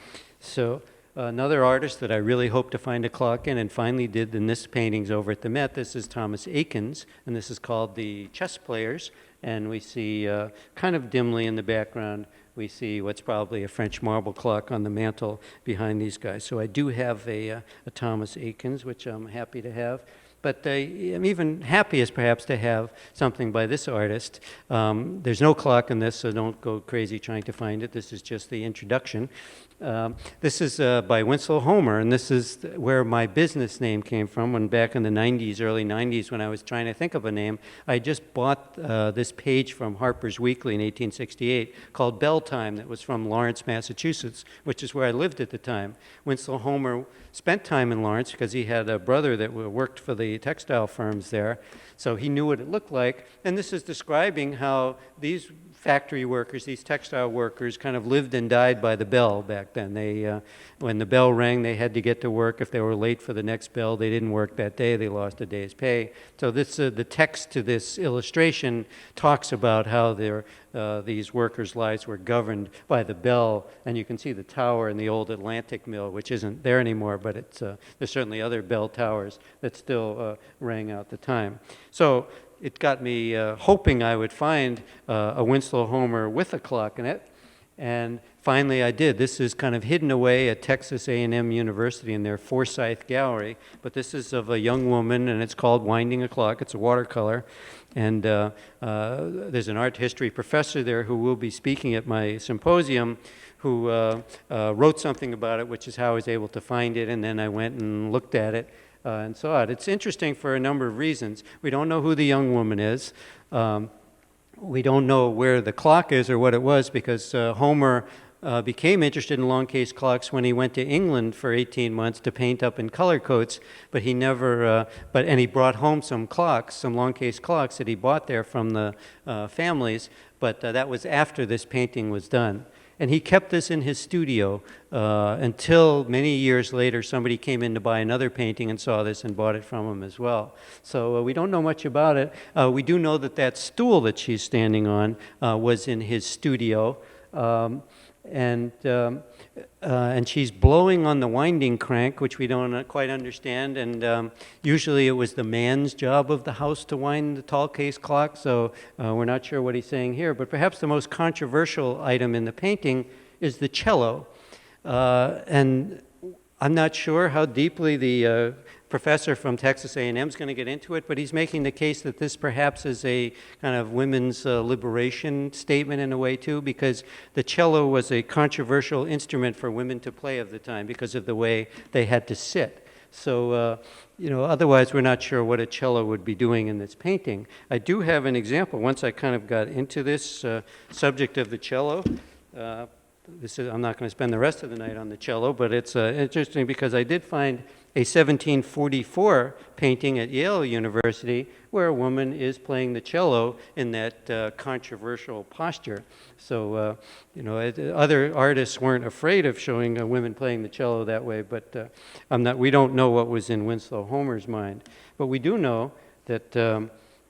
So another artist that I really hope to find a clock in, and finally did in this paintings over at the Met, this is Thomas Eakins, and this is called "The Chess Players." And we see, kind of dimly in the background, we see what's probably a French marble clock on the mantle behind these guys. So I do have a Thomas Eakins, which I'm happy to have. But I'm even happiest, perhaps, to have something by this artist. There's no clock in this, so don't go crazy trying to find it. This is just the introduction. This is by Winslow Homer, and this is where my business name came from. When back in the 90s, early 90s, when I was trying to think of a name, I just bought this page from Harper's Weekly in 1868 called Bell Time, that was from Lawrence, Massachusetts, which is where I lived at the time. Winslow Homer spent time in Lawrence because he had a brother that worked for the textile firms there, so he knew what it looked like. And this is describing how these factory workers, these textile workers, kind of lived and died by the bell back then. They, when the bell rang, they had to get to work. If they were late for the next bell, they didn't work that day. They lost a day's pay. So this, the text to this illustration talks about how these workers' lives were governed by the bell. And you can see the tower in the old Atlantic Mill, which isn't there anymore, but it's, there's certainly other bell towers that still rang out the time. So it got me hoping I would find a Winslow Homer with a clock in it, and finally I did. This is kind of hidden away at Texas A&M University in their Forsyth Gallery, but this is of a young woman, and it's called Winding a Clock. It's a watercolor, and there's an art history professor there who will be speaking at my symposium, who wrote something about it, which is how I was able to find it, and then I went and looked at it and saw it. It's interesting for a number of reasons. We don't know who the young woman is. We don't know where the clock is or what it was, because Homer became interested in long case clocks when he went to England for 18 months to paint up in color coats, but he never, and he brought home some clocks, some long case clocks that he bought there from the families, but that was after this painting was done. And he kept this in his studio until many years later somebody came in to buy another painting and saw this and bought it from him as well. So we don't know much about it. We do know that that stool that she's standing on was in his studio. and she's blowing on the winding crank, which we don't quite understand. And usually it was the man's job of the house to wind the tall case clock, so we're not sure what he's saying here. But perhaps the most controversial item in the painting is the cello. And I'm not sure how deeply the professor from Texas A&M is going to get into it, but he's making the case that this perhaps is a kind of women's liberation statement in a way too, because the cello was a controversial instrument for women to play of the time because of the way they had to sit. So, otherwise we're not sure what a cello would be doing in this painting. I do have an example. Once I kind of got into this subject of the cello, I'm not going to spend the rest of the night on the cello, but it's interesting because I did find a 1744 painting at Yale University where a woman is playing the cello in that controversial posture. So, other artists weren't afraid of showing women playing the cello that way, but we don't know what was in Winslow Homer's mind. But we do know that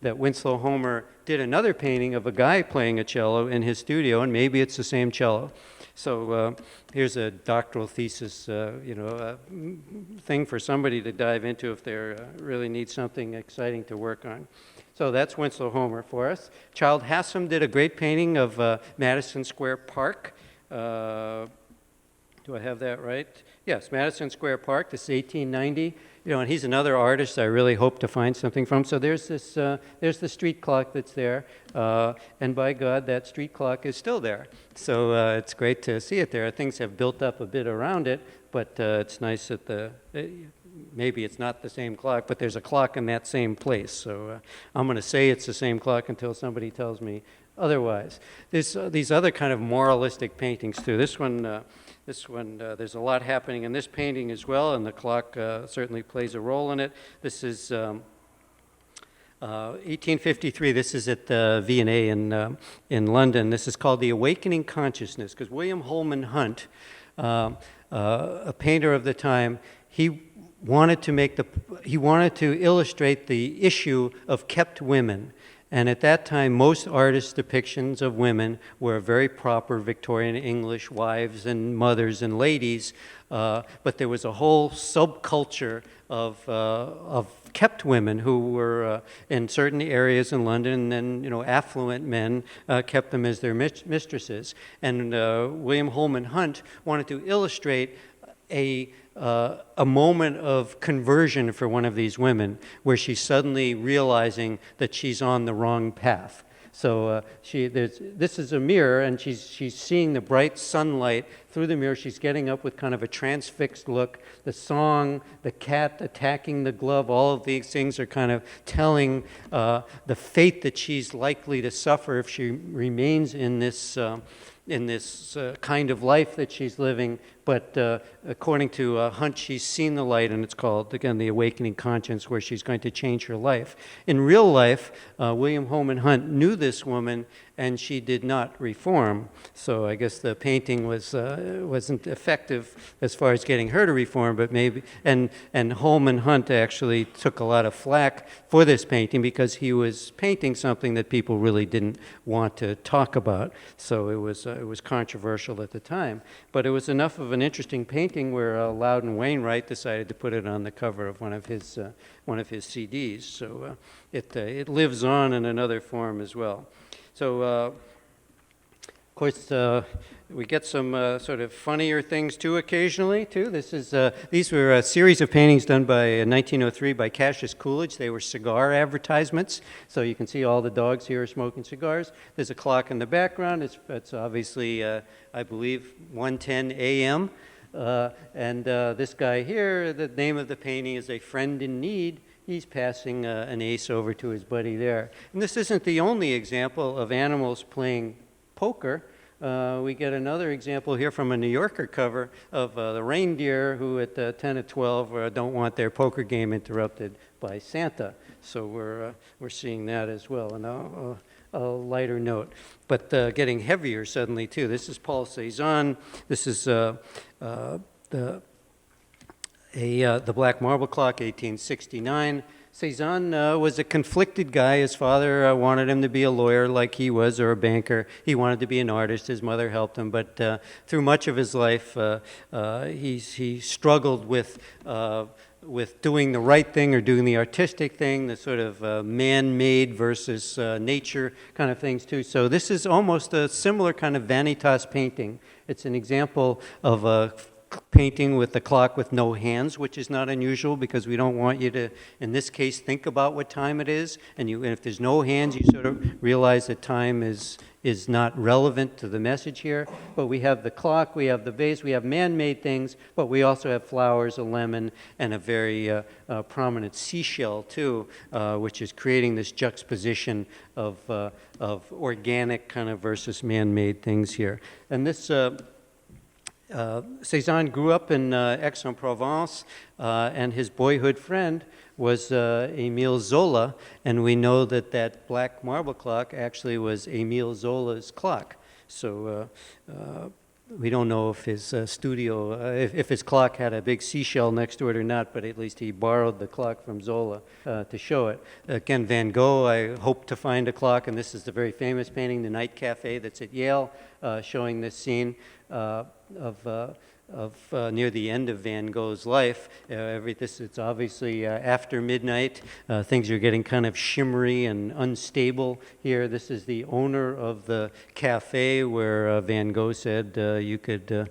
that Winslow Homer did another painting of a guy playing a cello in his studio, and maybe it's the same cello. So here's a doctoral thesis, thing for somebody to dive into if they really need something exciting to work on. So that's Winslow Homer for us. Childe Hassim did a great painting of Madison Square Park. Do I have that right? Yes, Madison Square Park. This is 1890. And he's another artist I really hope to find something from. So there's this, there's the street clock that's there, and by God, that street clock is still there. So it's great to see it there. Things have built up a bit around it, but it's nice that maybe it's not the same clock, but there's a clock in that same place. So I'm going to say it's the same clock until somebody tells me otherwise. There's these other kind of moralistic paintings too. This one, there's a lot happening in this painting as well, and the clock certainly plays a role in it. This is 1853. This is at the V&A in London. This is called The Awakening Consciousness, because William Holman Hunt, a painter of the time, he wanted to illustrate the issue of kept women. And at that time, most artists' depictions of women were very proper Victorian English wives and mothers and ladies, but there was a whole subculture of kept women who were in certain areas in London, and then affluent men kept them as their mistresses. And William Holman Hunt wanted to illustrate a moment of conversion for one of these women, where she's suddenly realizing that she's on the wrong path. So this is a mirror, and she's seeing the bright sunlight through the mirror. She's getting up with kind of a transfixed look. The song, the cat attacking the glove, all of these things are kind of telling the fate that she's likely to suffer if she remains in this kind of life that she's living. But according to Hunt, she's seen the light, and it's called, again, The Awakening Conscience, where she's going to change her life. In real life, William Holman Hunt knew this woman, and she did not reform. So I guess the painting wasn't effective as far as getting her to reform, but maybe, and Holman Hunt actually took a lot of flack for this painting because he was painting something that people really didn't want to talk about. So it was controversial at the time. But it was enough of an interesting painting where Loudon Wainwright decided to put it on the cover of one of his CDs. So it lives on in another form as well. So, of course, we get some sort of funnier things too occasionally too. These were a series of paintings done in 1903 by Cassius Coolidge. They were cigar advertisements. So you can see all the dogs here are smoking cigars. There's a clock in the background. It's obviously, I believe, 1:10 a.m. And this guy here, the name of the painting is A Friend in Need. He's passing an ace over to his buddy there. And this isn't the only example of animals playing poker. We get another example here from a New Yorker cover of the reindeer who at 10 or 12 don't want their poker game interrupted by Santa. So we're seeing that as well, and a lighter note. But getting heavier suddenly too. This is Paul Cézanne. This is the Black Marble Clock, 1869. Cézanne was a conflicted guy. His father wanted him to be a lawyer like he was, or a banker. He wanted to be an artist. His mother helped him. But through much of his life, he struggled with doing the right thing or doing the artistic thing, the sort of man-made versus nature kind of things too. So this is almost a similar kind of vanitas painting. It's an example of a painting with the clock with no hands, which is not unusual because we don't want you to, in this case, think about what time it is. And if there's no hands, you sort of realize that time is not relevant to the message here. But we have the clock, we have the vase, we have man-made things, but we also have flowers, a lemon, and a very prominent seashell too, which is creating this juxtaposition of organic kind of versus man-made things here. And this Cézanne grew up in Aix-en-Provence, and his boyhood friend was Émile Zola, and we know that that black marble clock actually was Émile Zola's clock. So we don't know if his studio, if his clock had a big seashell next to it or not, but at least he borrowed the clock from Zola to show it. Again, Van Gogh, I hope to find a clock, and this is the very famous painting, The Night Cafe, that's at Yale, showing this scene near the end of Van Gogh's life. It's obviously after midnight. Things are getting kind of shimmery and unstable here. This is the owner of the cafe where Van Gogh said you could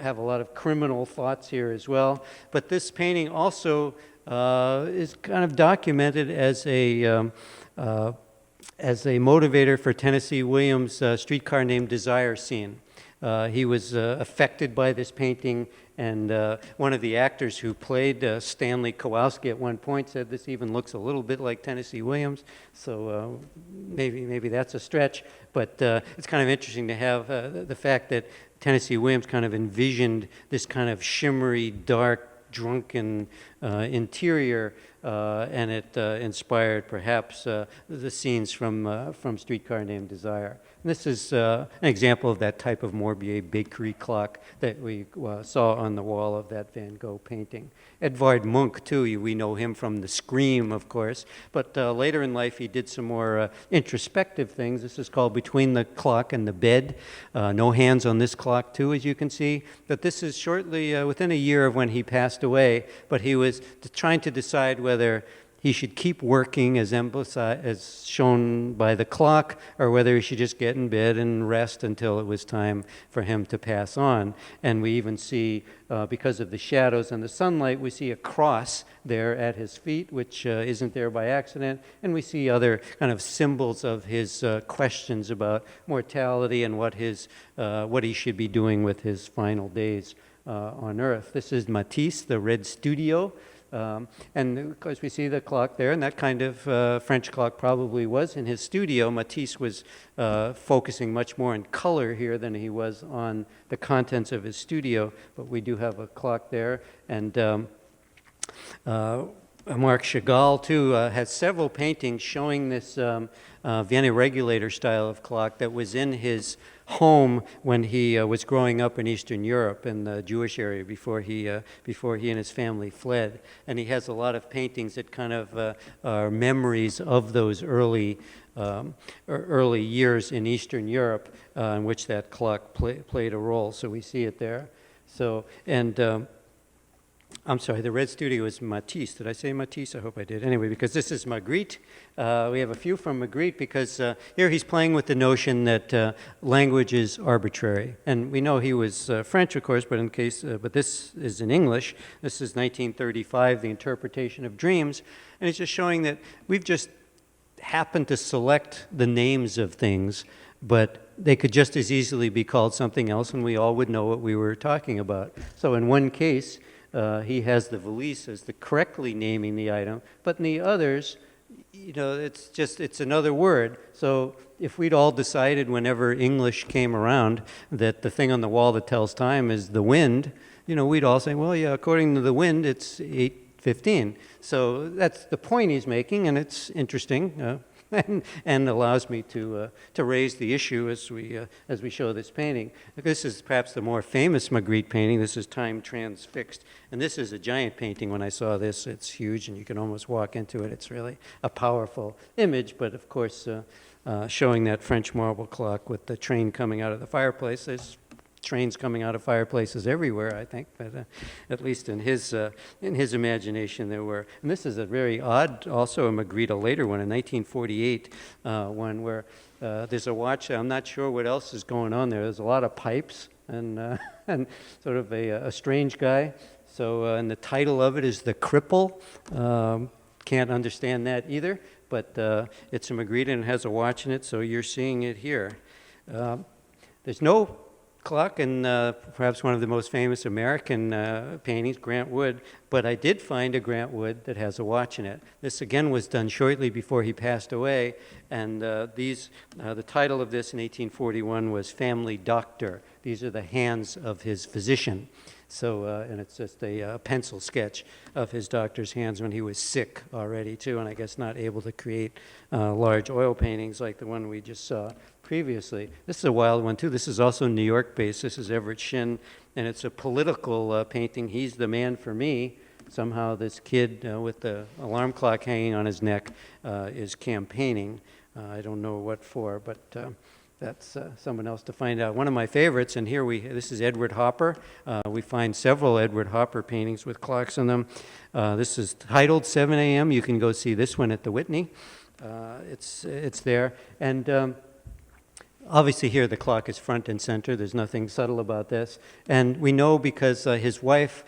have a lot of criminal thoughts here as well. But this painting also is kind of documented as a motivator for Tennessee Williams' Streetcar Named Desire scene. He was affected by this painting, and one of the actors who played Stanley Kowalski at one point said this even looks a little bit like Tennessee Williams, so maybe that's a stretch, but it's kind of interesting to have the fact that Tennessee Williams kind of envisioned this kind of shimmery, dark, drunken interior, and it inspired perhaps the scenes from Streetcar Named Desire. And this is an example of that type of Morbier bakery clock that we saw on the wall of that Van Gogh painting. Edvard Munch, too, we know him from The Scream, of course, but later in life he did some more introspective things. This is called Between the Clock and the Bed. No hands on this clock, too, as you can see. But this is shortly within a year of when he passed away, but he was trying to decide whether he should keep working as shown by the clock, or whether he should just get in bed and rest until it was time for him to pass on. And we even see, because of the shadows and the sunlight, we see a cross there at his feet, which isn't there by accident. And we see other kind of symbols of his questions about mortality and what he should be doing with his final days on Earth. This is Matisse, the Red Studio. And of course we see the clock there, and that kind of French clock probably was in his studio. Matisse was focusing much more on color here than he was on the contents of his studio, but we do have a clock there. And Marc Chagall, too, has several paintings showing this Vienna regulator style of clock that was in his home when he was growing up in Eastern Europe, in the Jewish area, before he and his family fled. And he has a lot of paintings that kind of are memories of those early years in Eastern Europe, in which that clock played a role. So we see it there. So, and I'm sorry, the Red Studio is Matisse. Did I say Matisse? I hope I did. Anyway, because this is Magritte. We have a few from Magritte because here he's playing with the notion that language is arbitrary. And we know he was French, of course, but this is in English. This is 1935, The Interpretation of Dreams. And it's just showing that we've just happened to select the names of things, but they could just as easily be called something else, and we all would know what we were talking about. So in one case, he has the valise as the correctly naming the item, but in the others, it's another word. So if we'd all decided whenever English came around that the thing on the wall that tells time is the wind, we'd all say, well, yeah, according to the wind, it's 8:15. So that's the point he's making, and it's interesting. and allows me to raise the issue as we show this painting. This is perhaps the more famous Magritte painting. This is Time Transfixed, and this is a giant painting. When I saw this, it's huge, and you can almost walk into it. It's really a powerful image, but of course, showing that French marble clock with the train coming out of the fireplace. There's trains coming out of fireplaces everywhere, I think, but at least in his imagination there were. And this is a very odd, also a Magritte, a later one, in 1948, one where there's a watch. I'm not sure what else is going on there. There's a lot of pipes and and sort of a strange guy. So, and the title of it is The Cripple. Can't understand that either, but it's a Magritte and it has a watch in it, so you're seeing it here. There's no clock in perhaps one of the most famous American paintings, Grant Wood, but I did find a Grant Wood that has a watch in it. This again was done shortly before he passed away, and the title of this in 1841 was Family Doctor. These are the hands of his physician. So, and it's just a pencil sketch of his doctor's hands when he was sick already too, and I guess not able to create large oil paintings like the one we just saw previously. This is a wild one too. This is also New York based. This is Everett Shinn, and it's a political painting. He's the man for me. Somehow this kid with the alarm clock hanging on his neck is campaigning. I don't know what for, but that's someone else to find out. One of my favorites, and here this is Edward Hopper. We find several Edward Hopper paintings with clocks in them. This is titled 7 a.m. You can go see this one at the Whitney. It's there. And obviously here the clock is front and center. There's nothing subtle about this. And we know because his wife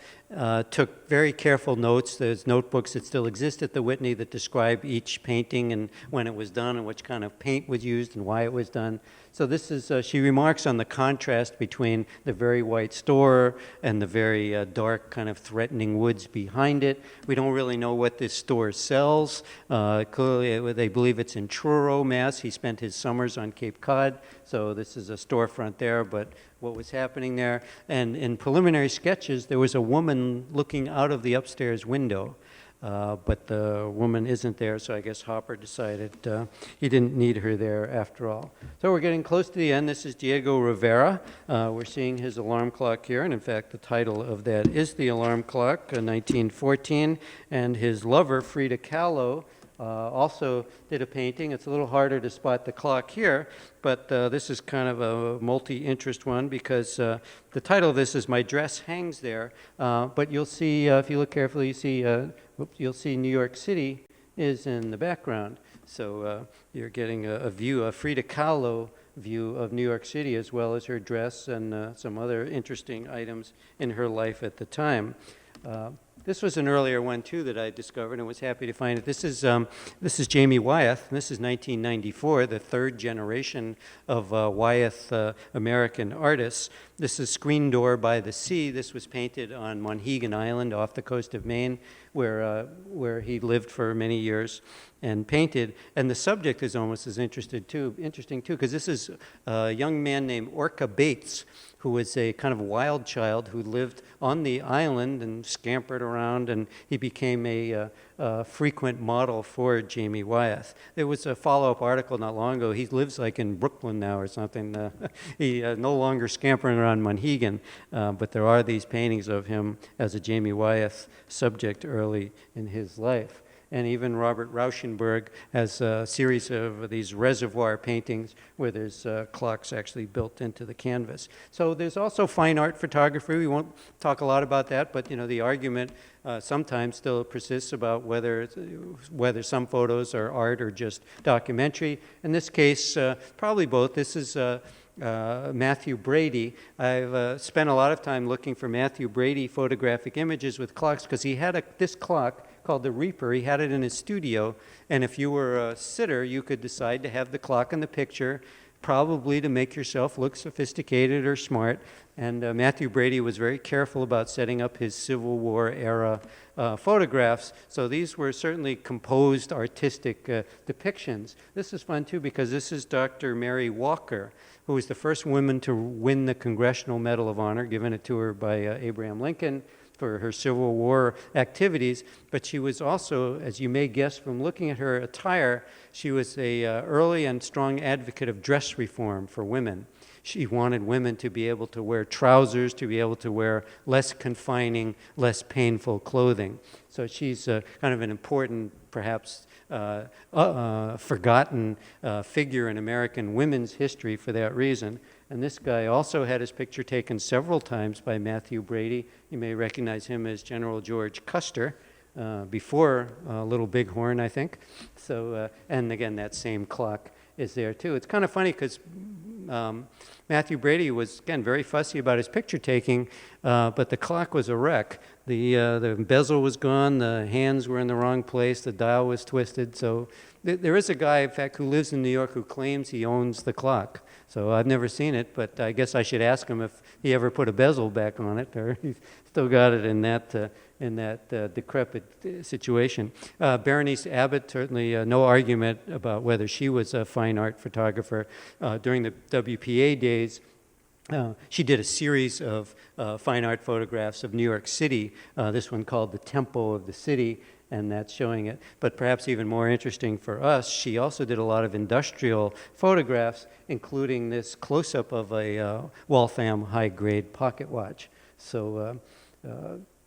took very careful notes. There's notebooks that still exist at the Whitney that describe each painting and when it was done and which kind of paint was used and why it was done. So this is, she remarks on the contrast between the very white store and the very dark kind of threatening woods behind it. We don't really know what this store sells. Clearly they believe it's in Truro, Mass. He spent his summers on Cape Cod, so this is a storefront there, but what was happening there. And in preliminary sketches, there was a woman looking out of the upstairs window. But the woman isn't there, so I guess Hopper decided he didn't need her there after all. So we're getting close to the end. This is Diego Rivera. We're seeing his alarm clock here, and in fact the title of that is The Alarm Clock, 1914, and his lover, Frida Kahlo, also did a painting. It's a little harder to spot the clock here, but this is kind of a multi-interest one because the title of this is My Dress Hangs There, but you'll see, if you look carefully, you'll see New York City is in the background. So you're getting a view, a Frida Kahlo view of New York City, as well as her dress and some other interesting items in her life at the time. This was an earlier one too that I discovered and was happy to find it. This is Jamie Wyeth. This is 1994, the third generation of Wyeth American artists. This is Screen Door by the Sea. This was painted on Monhegan Island off the coast of Maine, where he lived for many years and painted. And the subject is almost as interesting too, because this is a young man named Orca Bates, who was a kind of wild child who lived on the island and scampered around, and he became a frequent model for Jamie Wyeth. There was a follow-up article not long ago. He lives like in Brooklyn now or something. He no longer scampering around Monhegan, but there are these paintings of him as a Jamie Wyeth subject early in his life. And even Robert Rauschenberg has a series of these reservoir paintings where there's clocks actually built into the canvas. So there's also fine art photography. We won't talk a lot about that, but the argument sometimes still persists about whether some photos are art or just documentary. In this case, probably both. This is Matthew Brady. I've spent a lot of time looking for Matthew Brady photographic images with clocks because he had this clock called the Reaper. He had it in his studio, and if you were a sitter, you could decide to have the clock in the picture, probably to make yourself look sophisticated or smart. And Matthew Brady was very careful about setting up his Civil War era photographs. So these were certainly composed artistic depictions. This is fun too because this is Dr. Mary Walker, who was the first woman to win the Congressional Medal of Honor, given it to her by Abraham Lincoln. for her Civil War activities, but she was also, as you may guess from looking at her attire, she was a early and strong advocate of dress reform for women. She wanted women to be able to wear trousers, to be able to wear less confining, less painful clothing. So she's kind of an important, perhaps forgotten figure in American women's history for that reason. And this guy also had his picture taken several times by Matthew Brady. You may recognize him as General George Custer, before Little Bighorn, I think. So, and again, that same clock is there too. It's kind of funny because Matthew Brady was, again, very fussy about his picture taking, but the clock was a wreck. The bezel was gone, the hands were in the wrong place, the dial was twisted. So there is a guy, in fact, who lives in New York who claims he owns the clock. So I've never seen it, but I guess I should ask him if he ever put a bezel back on it, or he's still got it in that decrepit situation. Berenice Abbott, certainly no argument about whether she was a fine art photographer. During the WPA days, she did a series of fine art photographs of New York City, this one called The Tempo of the City, and that's showing it. But perhaps even more interesting for us, she also did a lot of industrial photographs, including this close-up of a Waltham high-grade pocket watch. So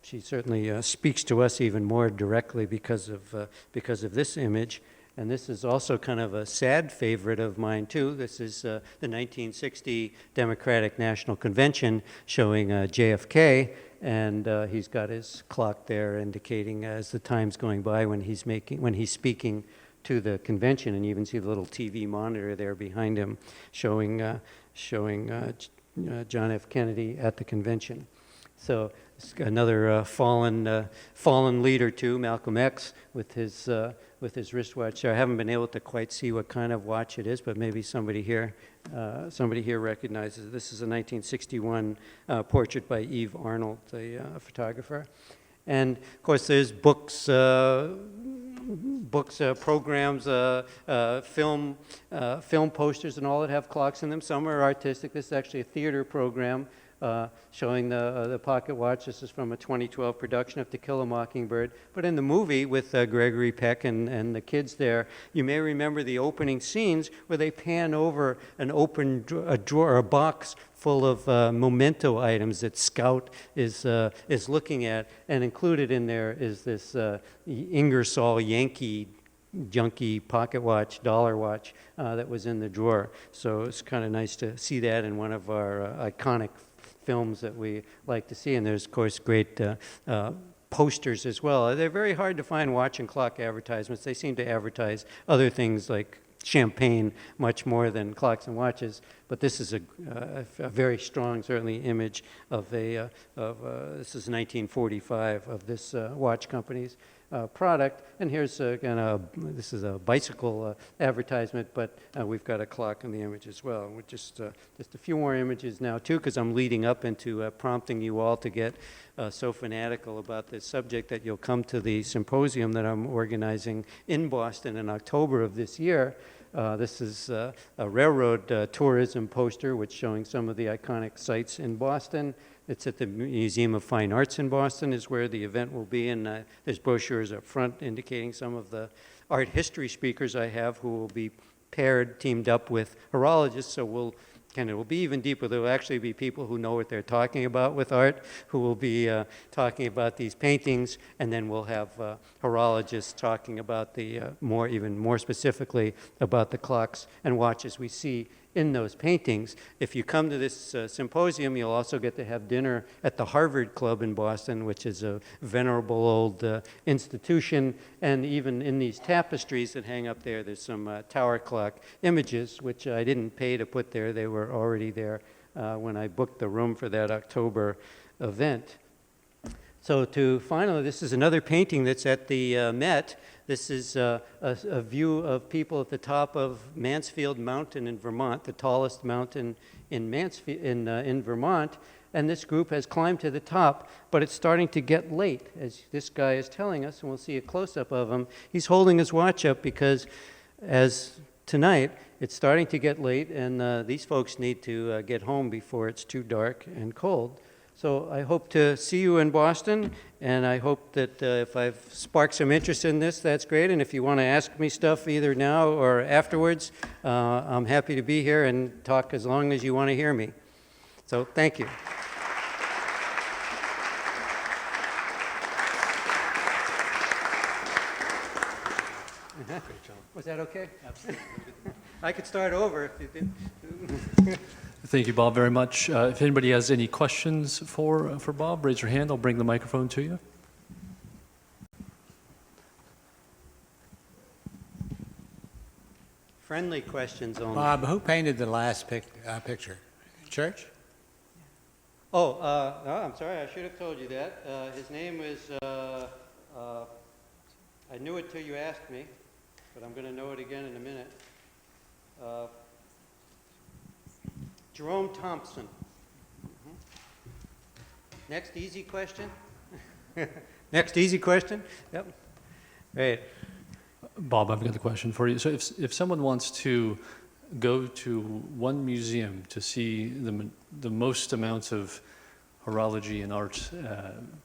she certainly speaks to us even more directly because of this image. And this is also kind of a sad favorite of mine, too. This is the 1960 Democratic National Convention showing JFK, and he's got his clock there indicating as the time's going by when he's speaking to the convention, and you even see the little TV monitor there behind him showing John F. Kennedy at the convention. So another fallen leader too, Malcolm X, with his wristwatch. I haven't been able to quite see what kind of watch it is, but maybe somebody here recognizes it. This is a 1961 portrait by Eve Arnold, a photographer. And of course, there's books, programs, film posters, and all that have clocks in them. Some are artistic. This is actually a theater program showing the pocket watch. This is from a 2012 production of To Kill a Mockingbird. But in the movie with Gregory Peck and the kids there, you may remember the opening scenes where they pan over a drawer, a box full of memento items that Scout is looking at, and included in there is this Ingersoll Yankee junky pocket watch, dollar watch that was in the drawer. So it's kind of nice to see that in one of our iconic films that we like to see. And there's, of course, great posters as well. They're very hard to find watch and clock advertisements. They seem to advertise other things like champagne much more than clocks and watches. But this is a very strong, certainly, image of this is 1945 of this watch company's product. And here's again, this is a bicycle advertisement, but we've got a clock in the image as well. We're just a few more images now too, because I'm leading up into prompting you all to get so fanatical about this subject that you'll come to the symposium that I'm organizing in Boston in October of this year. This is a railroad tourism poster, which showing some of the iconic sites in Boston. It's at the Museum of Fine Arts in Boston is where the event will be, and there's brochures up front indicating some of the art history speakers I have who will be teamed up with horologists, so it will be even deeper. There will actually be people who know what they're talking about with art, who will be talking about these paintings, and then we'll have horologists talking about even more specifically about the clocks and watches we see in those paintings. If you come to this symposium, you'll also get to have dinner at the Harvard Club in Boston, which is a venerable old institution. And even in these tapestries that hang up there, there's some tower clock images, which I didn't pay to put there. They were already there when I booked the room for that October event. So finally, this is another painting that's at the Met. This is a view of people at the top of Mansfield Mountain in Vermont, the tallest mountain in Vermont. And this group has climbed to the top, but it's starting to get late, as this guy is telling us, and we'll see a close-up of him. He's holding his watch up because, as tonight, it's starting to get late, and these folks need to get home before it's too dark and cold. So I hope to see you in Boston, and I hope that if I've sparked some interest in this, that's great. And if you want to ask me stuff either now or afterwards, I'm happy to be here and talk as long as you want to hear me. So thank you. Was that okay? Absolutely. I could start over if you did. Thank you, Bob, very much. If anybody has any questions for Bob, raise your hand. I'll bring the microphone to you. Friendly questions only. Bob, who painted the last picture? Church? Oh, I'm sorry, I should have told you that. His name is, I knew it till you asked me, but I'm going to know it again in a minute. Jerome Thompson. Next easy question? Next easy question? Yep. Great. Bob, I've got a question for you. So if someone wants to go to one museum to see the most amounts of horology and art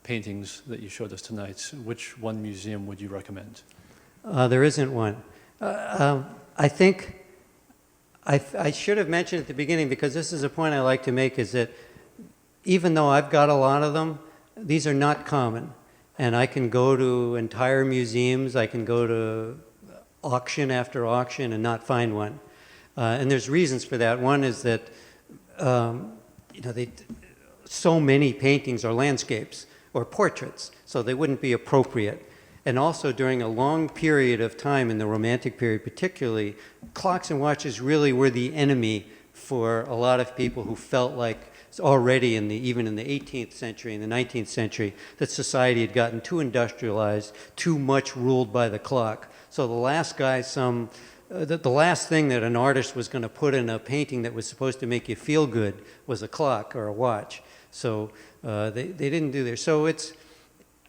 paintings that you showed us tonight, which one museum would you recommend? There isn't one. I think I should have mentioned at the beginning, because this is a point I like to make, is that even though I've got a lot of them, these are not common. And I can go to entire museums, I can go to auction after auction and not find one. And there's reasons for that. One is that so many paintings are landscapes or portraits, so they wouldn't be appropriate. And also during a long period of time, in the Romantic period particularly, clocks and watches really were the enemy for a lot of people who felt like already even in the 18th century and the 19th century, that society had gotten too industrialized, too much ruled by the clock. So the last guy, the last thing that an artist was going to put in a painting that was supposed to make you feel good was a clock or a watch. So they didn't do there. So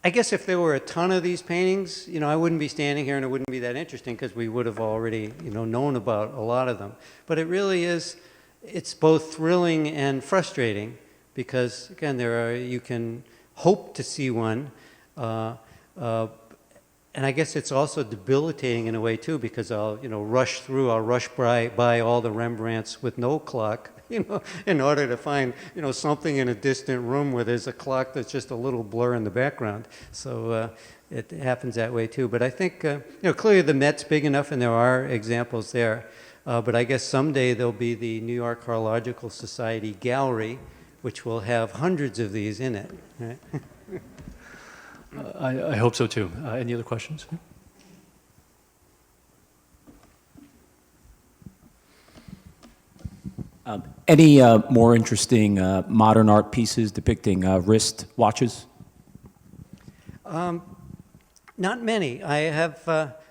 I guess if there were a ton of these paintings, I wouldn't be standing here and it wouldn't be that interesting, because we would have already, known about a lot of them. But it really is, it's both thrilling and frustrating, because again, you can hope to see one, and I guess it's also debilitating in a way too, because I'll rush by all the Rembrandts with no clock, in order to find something in a distant room where there's a clock that's just a little blur in the background. So it happens that way too. But I think clearly the Met's big enough, and there are examples there. But I guess someday there'll be the New York Horological Society Gallery, which will have hundreds of these in it. Right? I hope so too. Any other questions? Any more interesting modern art pieces depicting wrist watches? Not many. I have.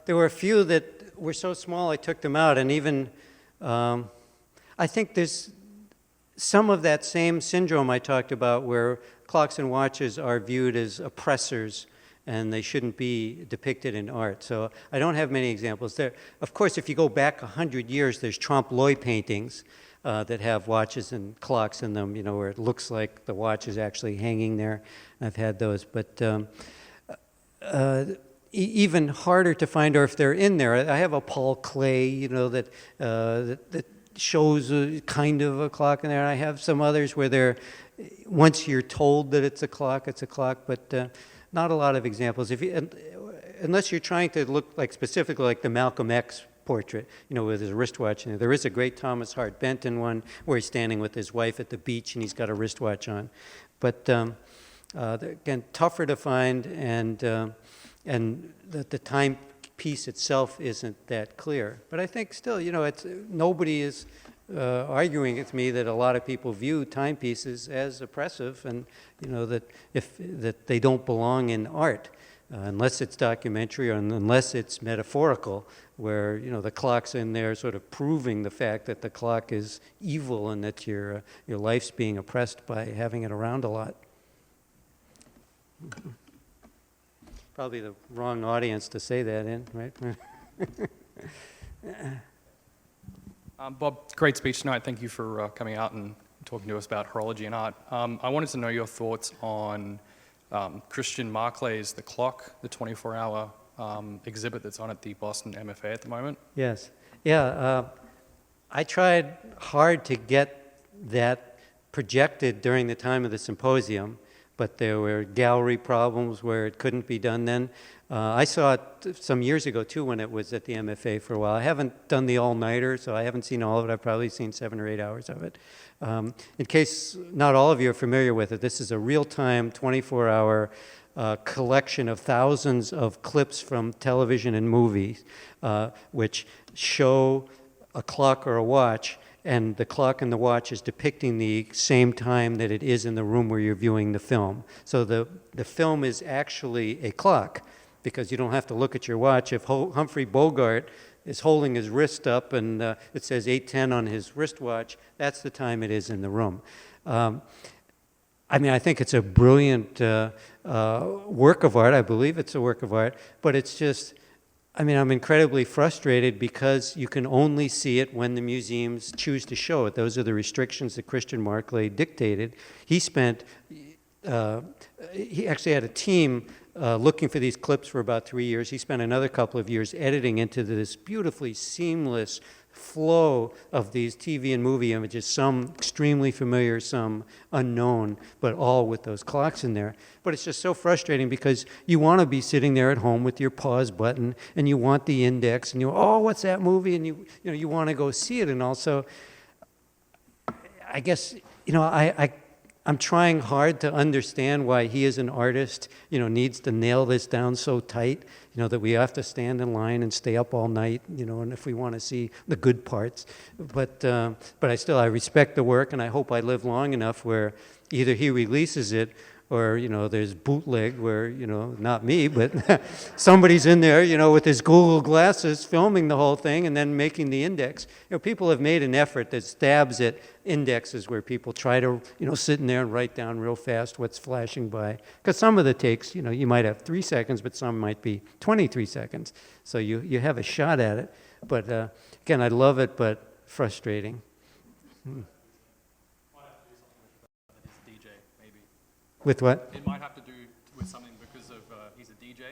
There were a few that were so small I took them out, and even I think there's some of that same syndrome I talked about, where clocks and watches are viewed as oppressors and they shouldn't be depicted in art. So I don't have many examples there. Of course, if you go back 100 years, there's trompe-l'oeil paintings that have watches and clocks in them, where it looks like the watch is actually hanging there. I've had those, but even harder to find, or if they're in there. I have a Paul Klee, that shows a kind of a clock in there. And I have some others where once you're told that it's a clock, but not a lot of examples. Unless you're trying to look like specifically like the Malcolm X portrait, with his wristwatch. There is a great Thomas Hart Benton one where he's standing with his wife at the beach and he's got a wristwatch on. But again, tougher to find, and the timepiece itself isn't that clear. But I think still, nobody is arguing with me that a lot of people view timepieces as oppressive, and that they don't belong in art. Unless it's documentary, or unless it's metaphorical, where the clock's in there sort of proving the fact that the clock is evil and that your life's being oppressed by having it around a lot. Probably the wrong audience to say that in, right? Bob, great speech tonight. Thank you for coming out and talking to us about horology and art. I wanted to know your thoughts on Christian Marclay's The Clock, the 24-hour exhibit that's on at the Boston MFA at the moment. Yes. Yeah. I tried hard to get that projected during the time of the symposium, but there were gallery problems where it couldn't be done then. I saw it some years ago, too, when it was at the MFA for a while. I haven't done the all-nighter, so I haven't seen all of it. I've probably seen 7 or 8 hours of it. In case not all of you are familiar with it, this is a real-time, 24-hour collection of thousands of clips from television and movies, which show a clock or a watch, and the clock and the watch is depicting the same time that it is in the room where you're viewing the film. So the film is actually a clock, because you don't have to look at your watch. If Humphrey Bogart is holding his wrist up and it says 8:10 on his wristwatch, that's the time it is in the room. I mean, I think it's a brilliant work of art. I believe it's a work of art, but it's just, I mean, I'm incredibly frustrated because you can only see it when the museums choose to show it. Those are the restrictions that Christian Marclay dictated. He actually had a team looking for these clips for about 3 years. He spent another couple of years editing into this beautifully seamless flow of these TV and movie images, some extremely familiar, some unknown, but all with those clocks in there. But it's just so frustrating because you want to be sitting there at home with your pause button, and you want the index, and oh, what's that movie? And you want to go see it. And also, I guess, I'm trying hard to understand why he as an artist, needs to nail this down so tight, that we have to stand in line and stay up all night, and if we want to see the good parts. But I respect the work, and I hope I live long enough where either he releases it or, there's bootleg where, not me, but somebody's in there, with his Google glasses filming the whole thing and then making the index. People have made an effort that stabs at indexes where people try to, sit in there and write down real fast what's flashing by. Because some of the takes, you might have 3 seconds, but some might be 23 seconds. So you have a shot at it. But again, I love it, but frustrating. With what? It might have to do with something because of he's a DJ.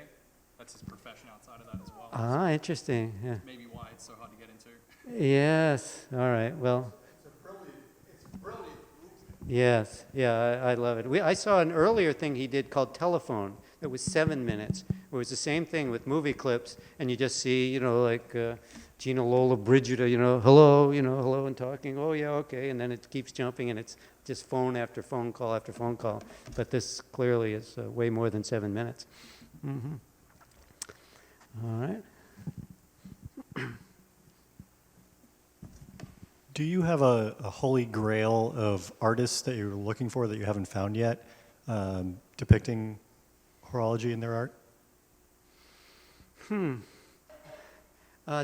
That's his profession outside of that as well. Ah, interesting. Yeah. Maybe why it's so hard to get into. Yes. All right. Well. It's brilliant. Yes. Yeah, I love it. I saw an earlier thing he did called Telephone. It was 7 minutes. It was the same thing with movie clips, and you just see, like Gina, Lola, Bridget, hello, hello, and talking. Oh yeah, okay, and then it keeps jumping, and it's just phone after phone call after phone call. But this clearly is way more than 7 minutes. Mm-hmm. All right. Do you have a holy grail of artists that you're looking for that you haven't found yet, depicting horology in their art?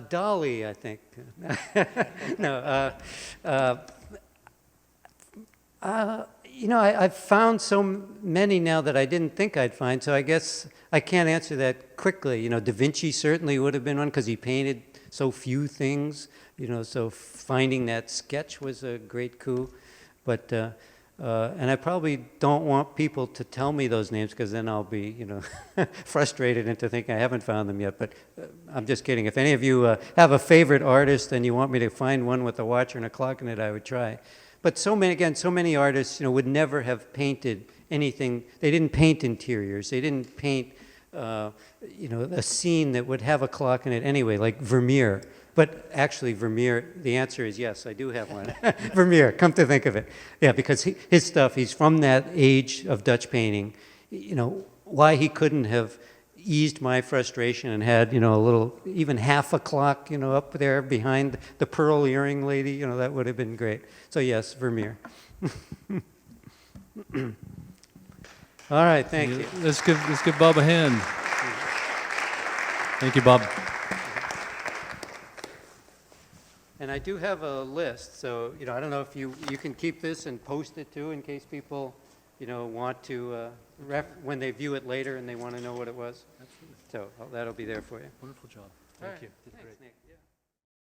Dolly, I think. No. I've found so many now that I didn't think I'd find, so I guess I can't answer that quickly. Da Vinci certainly would have been one because he painted so few things, so finding that sketch was a great coup. But, and I probably don't want people to tell me those names because then I'll be, frustrated into thinking I haven't found them yet. But I'm just kidding. If any of you have a favorite artist and you want me to find one with a watch and a clock in it, I would try. But so many artists, would never have painted anything. They didn't paint interiors. They didn't paint, a scene that would have a clock in it anyway, like Vermeer. But actually, Vermeer, the answer is yes, I do have one. Vermeer, come to think of it. Yeah, because his stuff, he's from that age of Dutch painting. Why he couldn't have eased my frustration and had, a little, even half a clock, up there behind the pearl earring lady, that would have been great. So yes, Vermeer. All right, thank you. Let's give Bob a hand. Thank you, Bob. And I do have a list, so, I don't know if you can keep this and post it too in case people, want to, when they view it later and they want to know what it was. Absolutely. So that'll be there for you. Wonderful job. Thank Thank you. Thanks, Nick.